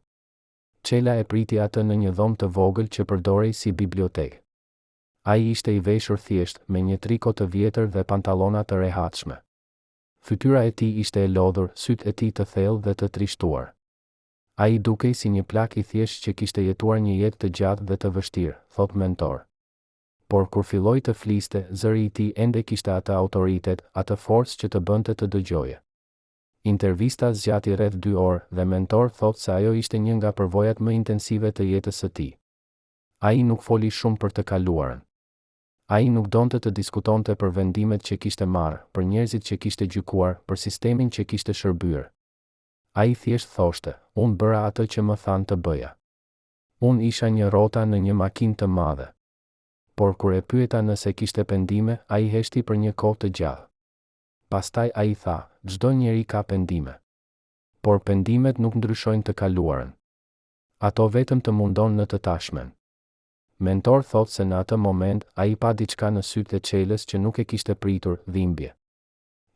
[SPEAKER 1] Çela e priti atë në një dhomë të vogël që përdorej si bibliotekë. Ai ishte i veshur thjesht, me një triko të vjetër dhe pantallona të rehatshme. Fytyra e tij ishte e lodhur, sytë e tij të thellë dhe të trishtuar. Ai dukej si një plak i thjeshtë që kishte jetuar një jetë të gjatë dhe të vështirë, thot mentor. Por kur filloi të fliste, zëri i tij ende kishte atë autoritet, atë forcë që të bënte të dëgjoje. Intervista zgjati rreth 2 orë dhe mentor thot se ajo ishte një nga përvojat më intensive të jetës së tij. Ai nuk foli shumë për të kaluarën. Ai nuk donte të diskutonte për vendimet që kishte marrë, për njerëzit që kishte gjykuar, për sistemin që kishte shërbyer. Ai thjesht thoshte, unë bëra atë që më thanë të bëja. Unë isha një rrota në një makinë të madhe. Por kur e pyeta nëse kishte pendime, ai heshti për një kohë të gjatë. Pastaj ai tha, çdo njeri ka pendime. Por pendimet nuk ndryshojnë të kaluarën. Ato vetëm të mundon në të tashmen. Mentor thot se në atë moment, ai pa diçka në sytë e Çelës që nuk e kishte pritur, dhimbje.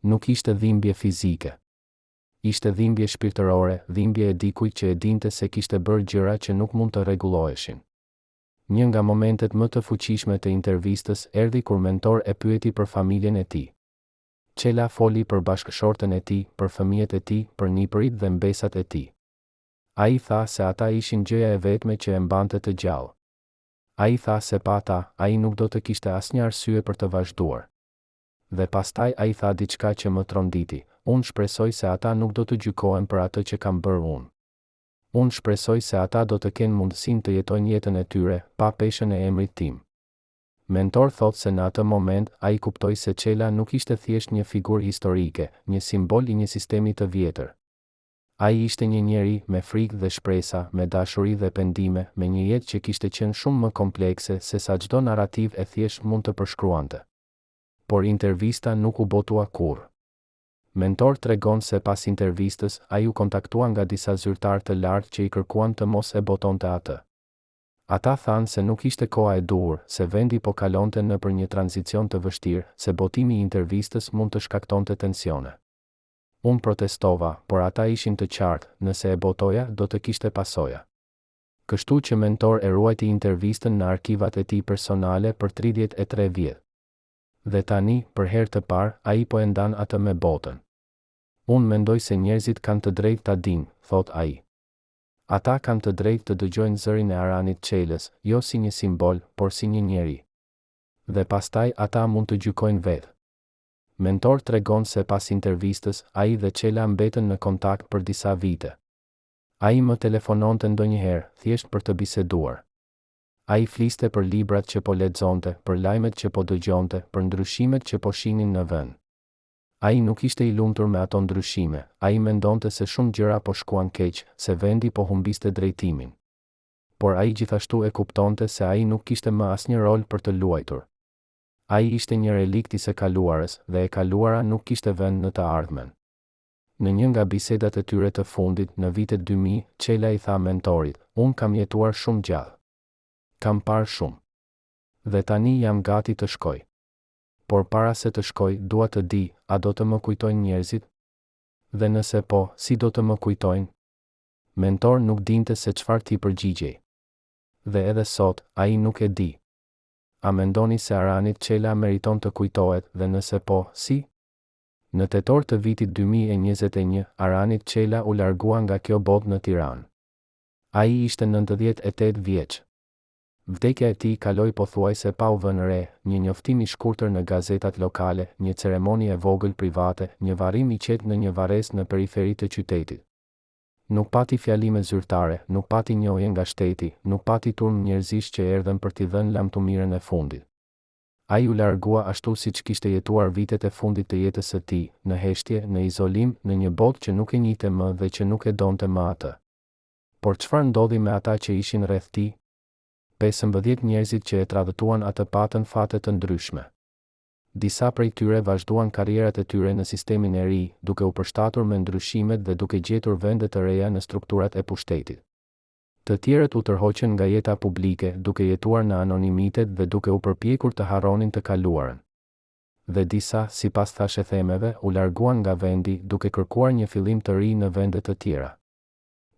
[SPEAKER 1] Nuk ishte dhimbje fizike. Ishte dhimbje shpirtërore, dhimbje e dikujt që e dinte se kishte bërë gjëra që nuk mund të rregulloheshin. Një nga momentet më të fuqishme të intervistës erdhi kur mentor e pyeti për familjen e tij. Çela foli për bashkëshortën e tij, për fëmijët e tij, për nipërit dhe mbesat e tij. Ai tha se ata ishin gjëja e vetme që e mbante të gjallë. Ai tha se pa ata, ai nuk do të kishte asnjë arsye për të vazhduar. Dhe pastaj ai tha diçka që më tronditi, unë shpresoj se ata nuk do të gjykohen për atë që kam bërë unë. Unë shpresoj se ata do të kenë mundësinë të jetojnë jetën e tyre, pa peshën e emrit tim. Mentor thot se në atë moment, ai kuptoi se Çela nuk ishte thjesht një figurë historike, një simbol i një sistemi të vjetër. Ai ishte një njeri me frikë dhe shpresa, me dashuri dhe pendime, me një jetë që kishte qenë shumë më komplekse se sa çdo narrativ e thjesht mund të përshkruante. Por intervista nuk u botua kurrë. Mentor tregon se pas intervistës, ai u kontaktua nga disa zyrtarë të lartë që i kërkuan të mos e botonte atë. Ata thanë se nuk ishte koha e duhur, se vendi po kalonte nëpër një tranzicion të vështirë, se botimi i intervistës mund të shkaktonte tensione. Unë protestova, por ata ishin të qartë, nëse e botoja, do të kishte pasoja. Kështu që mentor e ruajti intervistën në arkivat e tij personale për 33 vjet. Dhe tani, për herë të parë, ai po e ndan atë me botën. Unë mendoj se njerëzit kanë të drejtë ta dinë, thot ai. Ata kanë të drejtë të dëgjojnë zërin e Aranit Çelës, jo si një simbol, por si një njeri. Dhe pastaj ata mund të gjykojnë vetë. Mentor tregon se pas intervistës, ai dhe Çela mbetën në kontakt për disa vite. Ai më telefononte ndonjëherë, thjesht për të biseduar. Ai fliste për librat që po lexonte, për lajmet që po dëgjonte, për ndryshimet që po shihnin në vend. Ai nuk ishte i lumtur me ato ndryshime, ai mendonte se shumë gjëra po shkuan keq, se vendi po humbiste drejtimin. Por ai gjithashtu e kuptonte se ai nuk kishte më asnjë rol për të luajtur. Ai ishte një relikt i së kaluarës dhe e kaluara nuk kishte vend në të ardhmen. Në një nga bisedat e tyre të fundit, në vitet 2000, Çela i tha mentorit, unë kam jetuar shumë gjallë. Kam parë shumë. Dhe tani jam gati të shkoj. Por para se të shkoj, dua të di, a do të më kujtojnë njerëzit? Dhe nëse po, si do të më kujtojnë? Mentor nuk dinte se çfarë t'i përgjigjej. Dhe edhe sot, ai nuk e di. A mendoni se Aranit Çela meriton të kujtohet dhe nëse po, si? Në tetor të vitit 2021, Aranit Çela u largua nga kjo botë në Tiranë. Ai ishte 98 vjeç. Vdekja e tij kaloi pothuajse pa u vënë re, një njoftim i shkurtër në gazetat lokale, një ceremoni e vogël private, një varrim i qetë në një varres në periferi të qytetit. Nuk pati fjalime zyrtare, nuk pati njohje nga shteti, nuk pati turm njerëzish që erdhën për t'i dhënë lamtumirën e fundit. Ai u largua ashtu siç kishte jetuar vitet e fundit të jetës së tij, në heshtje, në izolim, në një botë që nuk e njihte më dhe që nuk e donte më atë. Por çfarë ndodhi me ata që ishin rreth tij? 15 njerëzit që e tradhtuan atë patën fate të ndryshme. Disa prej tyre vazhduan karrierat e tyre në sistemin e ri, duke u përshtatur me ndryshimet dhe duke gjetur vende të reja në strukturat e pushtetit. Të tjerët u tërhoqën nga jeta publike, duke jetuar në anonimitet dhe duke u përpjekur të harronin të kaluarën. Dhe disa, sipas thashethemeve, u larguan nga vendi, duke kërkuar një fillim të ri në vende të tjera.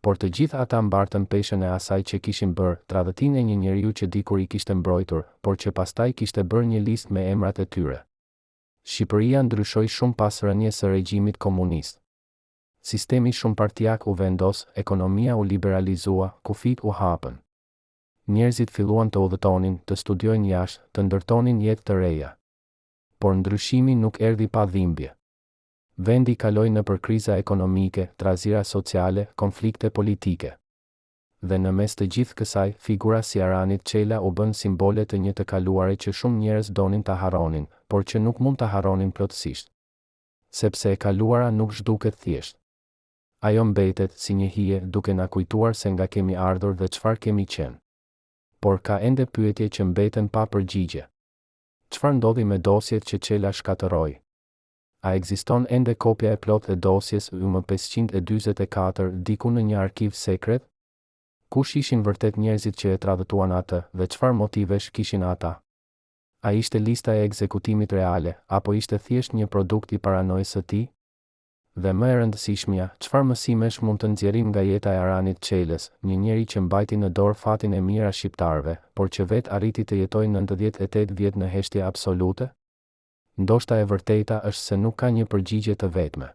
[SPEAKER 1] Por të gjithë ata mbartën peshën e asaj që kishin bërë, tradhtinë e një njeriu që dikur i kishte mbrojtur, por që pastaj kishte bërë një listë me emrat e tyre. Shqipëria ndryshoi shumë pas rënies së regjimit komunist. Sistemi shumëpartiak u vendos, ekonomia u liberalizua, kufit u hapën. Njerëzit filluan të udhëtonin, të studiojnë jashtë, të ndërtonin jetë të reja. Por ndryshimi nuk erdhi pa dhimbje. Vendi kaloi nëpër kriza ekonomike, trazira sociale, konflikte politike. Dhe në mes të gjithë kësaj, figura si Aranit Çela u bën simbole të një të kaluare që shumë njerëz donin ta harronin, por që nuk mund ta harronin plotësisht. Sepse e kaluara nuk zhduket thjesht. Ajo mbetet si një hije, duke na kujtuar se nga kemi ardhur dhe çfarë kemi qenë. Por ka ende pyetje që mbeten pa përgjigje. Çfarë ndodhi me dosjet që Çela shkatërroi? A ekziston ende kopja e plotë e dosjes UM544 diku në një arkiv sekret? Kush ishin vërtet njerëzit që e tradhtuan atë dhe çfarë motivesh kishin ata? A ishte lista e ekzekutimit reale, apo ishte thjesht një produkt i paranojës së tij? Dhe më e rëndësishmja, çfarë mësimesh mund të nxjerrim nga jeta e Aranit Çelës, një njeri që mbajti në dorë fatin e mirë a shqiptarëve, por që vetë arriti të jetojë 98 vjet në heshtje absolute? Ndoshta e vërteta është se nuk ka një përgjigje të vetme.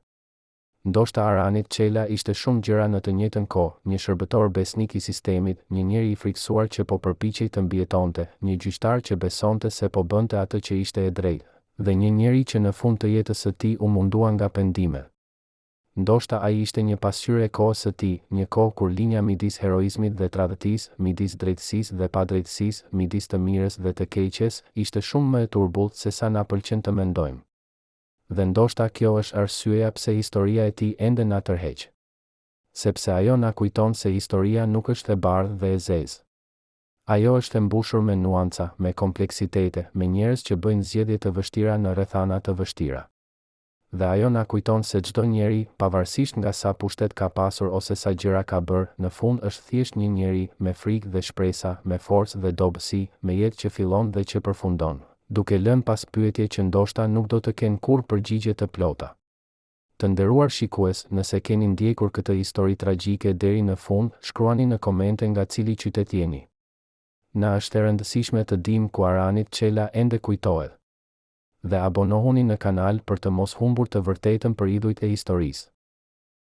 [SPEAKER 1] Ndoshta Aranit Çela ishte shumë gjëra në të njëjtën kohë, një shërbëtor besnik i sistemit, një njeri i friksuar që po përpiqej të mbijetonte, një gjyqtar që besonte se po bënte atë që ishte e drejtë, dhe një njeri që në fund të jetës së tij u mundua nga pendimet. Ndoshta ai ishte një pasqyrë e kohës së tij, një kohë kur linja midis heroizmit dhe tradhtisë, midis drejtësisë dhe padrejtësisë, midis të mirës dhe të keqes, ishte shumë më e turbulltë se sa na pëlqen të mendojmë. Dhe ndoshta kjo është arsyeja pse historia e tij ende na tërheq. Sepse ajo na kujton se historia nuk është e bardhë dhe e zezë. Ajo është e mbushur me nuanca, me kompleksitete, me njerëz që bëjnë zgjedhje të vështira në rrethana të vështira. Dhe ajo na kujton se çdo njeri, pavarësisht nga sa pushtet ka pasur ose sa gjëra ka bërë, në fund është thjesht një njeri me frikë dhe shpresa, me forcë dhe dobësi, me jetë që fillon dhe që përfundon, duke lënë pas pyetje që ndoshta nuk do të kenë kurrë përgjigje të plota. Të nderuar shikues, nëse keni ndjekur këtë histori tragjike deri në fund, shkruani në komente nga cili qytet jeni. Na është e rëndësishme të dimë ku Aranit Çela ende kujtohet. Dhe abonohuni në kanal për të mos humbur të vërtetën për idhujt e historisë.